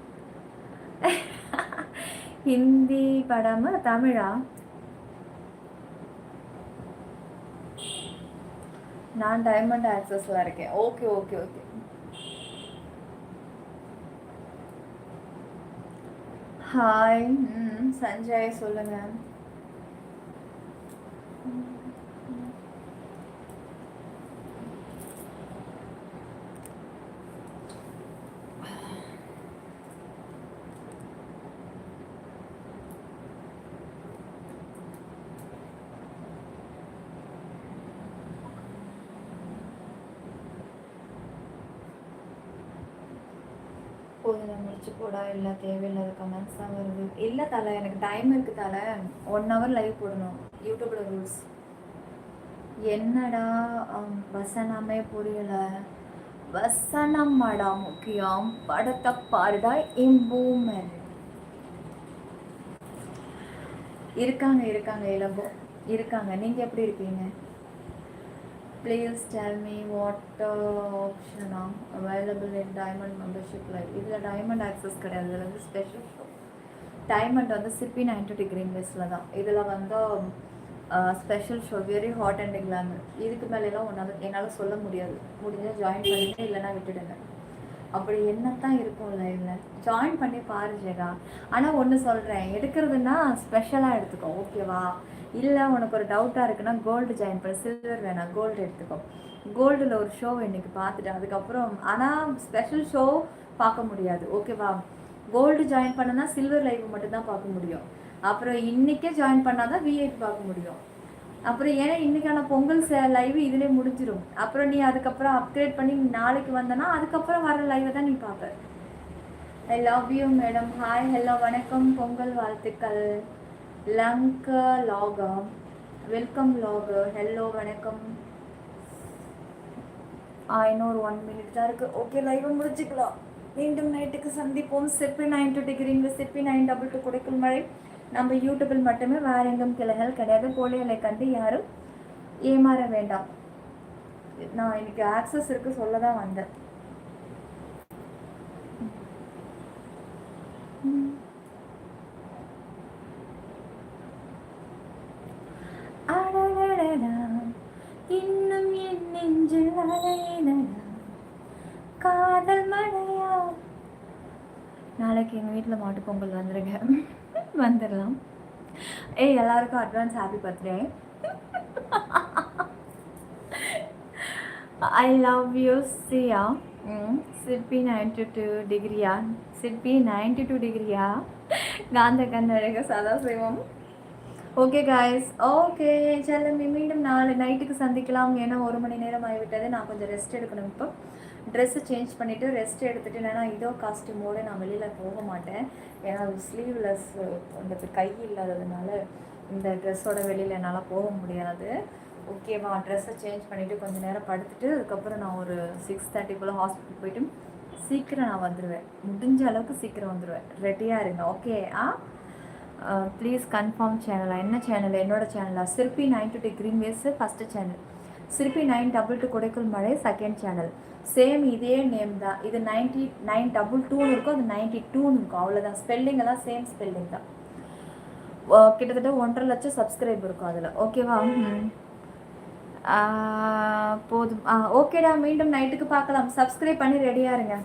ஹிந்தி படம் தமிழா? நான் டைமண்ட் ஆக்சஸில் இருக்கேன். Okay okay okay. Hi. Sanjay சொல்லுங்கள். போதும் முடிச்சு போடா, இல்லை தேவையில்லாத கமெண்ட்ஸ் தான் வருது. இல்லை தலை, எனக்கு டைம் இருக்குது தலை. 1 ஹவர் லைவ் போடணும், யூடியூப்ல ரூல்ஸ். என்னடா வசனமே புரியலை. வசனமாடா முக்கியம், படத்தை பாருடா இம்பூமெண்ட். இருக்காங்க இளம்போ இருக்காங்க. நீங்கள் எப்படி இருக்கீங்க? Please tell me what option are available in Diamond membership live. இதில் டைமண்ட் ஆக்சஸ் கிடையாது, இதில் வந்து ஸ்பெஷல் ஷோ. டைமண்ட் வந்து சிப்பி 90 டிகிரி இன்வெஸ்டில் தான். இதில் வந்து special show, very hot and glamour. இதுக்கு மேலெல்லாம் என்னால் சொல்ல முடியாது. முடிஞ்சால் ஜாயின் பண்ணிட்டு, இல்லைன்னா விட்டுடுங்க. அப்படி என்னத்தான் இருக்கும் லைவில், ஜாயின் பண்ணி பாரு ஜெகா. ஆனால் ஒன்று சொல்கிறேன், எடுக்கிறதுனா ஸ்பெஷலாக எடுத்துக்கோ, ஓகேவா? இல்லை உனக்கு ஒரு டவுட்டாக இருக்குன்னா கோல்டு ஜாயின் பண்ணி, சில்வர் வேணாம், கோல்டு எடுத்துக்கோ. கோல்டில் ஒரு ஷோ இன்றைக்கி பார்த்துட்டு அதுக்கப்புறம், ஆனால் ஸ்பெஷல் ஷோ பார்க்க முடியாது, ஓகேவா? கோல்டு ஜாயின் பண்ணனா சில்வர் லைவ் மட்டும்தான் பார்க்க முடியும். அப்புறம் இன்றைக்கே ஜாயின் பண்ணால் தான் விஐபி பார்க்க முடியும். அப்புறம் ஏன்னா இன்றைக்கான பொங்கல் லைவ் இதிலே முடிஞ்சிடும். அப்புறம் நீ அதுக்கப்புறம் அப்கிரேட் பண்ணி நாளைக்கு வந்தனா அதுக்கப்புறம் வர லைவை தான் நீ பார்ப்ப. I love you madam. Hi, hello, வணக்கம், பொங்கல் வாழ்த்துக்கள். லங்கா லாகா, வெல்கம் லாகு, ஹலோ, வணக்கம். இன்னொரு 1 மினிட் தான் இருக்குது. ஓகே, லைவை முடிச்சுக்கலாம். மீண்டும் நைட்டுக்கு சந்திப்போம். சிற்பி 90 டிகிரி, சிற்பி 922 குடைக்கல் மழை. நம்ம யூடியூப்பில் மட்டுமே, வேற எங்கும் கிளைகள் கிடையாது. போலியலை கண்டு யாரும் ஏமாற வேண்டாம். நான் இன்னைக்கு ஆக்சஸ் இருக்கு சொல்ல தான் வந்தேன். இன்னும் என் நெஞ்சில் காதல் மழையா. நாளைக்கு எங்கள் வீட்டில் மாட்டு பொங்கல் வந்துடுங்க. வந்துடலாம். எல்லாருக்கும் advance happy birthday. I love you சியா. சிற்பி 92 டிகிரியா? சிற்பி 92 டிகிரியா? காந்த கண்ணழக சதாசிவம். ஓகே காய்ஸ், ஓகே செல்லமே, மீண்டும் நாளை நைட்டுக்கு சந்திக்கலாம். ஏன்னா 1 மணி நேரம் ஆகிவிட்டது. நான் கொஞ்சம் ரெஸ்ட் எடுக்கணும். இப்போ ட்ரெஸ்ஸு சேஞ்ச் பண்ணிவிட்டு ரெஸ்ட் எடுத்துகிட்டு, இல்லைன்னா இதோ காஸ்டியூமோடு நான் வெளியில் போக மாட்டேன். ஏன்னா அது ஸ்லீவ்லெஸ், அந்த கை இல்லாததுனால இந்த ட்ரெஸ்ஸோட வெளியில் என்னால் போக முடியாது. ஓகேவா? ட்ரெஸ்ஸை சேஞ்ச் பண்ணிவிட்டு கொஞ்சம் நேரம் படுத்துட்டு அதுக்கப்புறம் நான் ஒரு 6:30 ஹாஸ்பிட்டல் போய்ட்டு சீக்கிரம் நான் வந்துடுவேன். முடிஞ்ச அளவுக்கு சீக்கிரம் வந்துடுவேன். ரெடியாக இருங்க, ஓகே? Please confirm சேனலா? என்ன சேனல்? என்னோட சேனலா? சிற்பி 90 டிகிரி வேஸ் ஃபஸ்ட்டு சேனல். சிற்பி 922 கொடைக்குள் மழை செகண்ட் சேனல். சேம் இதே நேம் தான். இது 9922 இருக்கும், அது 92 இருக்கும். அவ்வளோதான். ஸ்பெல்லிங் எல்லாம் சேம் ஸ்பெல்லிங் தான். கிட்டத்தட்ட 1.5 லட்சம் சப்ஸ்கிரைப் இருக்கும் அதில். ஓகேவா? போதும். ஓகேடா, மீண்டும் நைட்டுக்கு பார்க்கலாம். சப்ஸ்கிரைப் பண்ணி ரெடியாக இருங்க.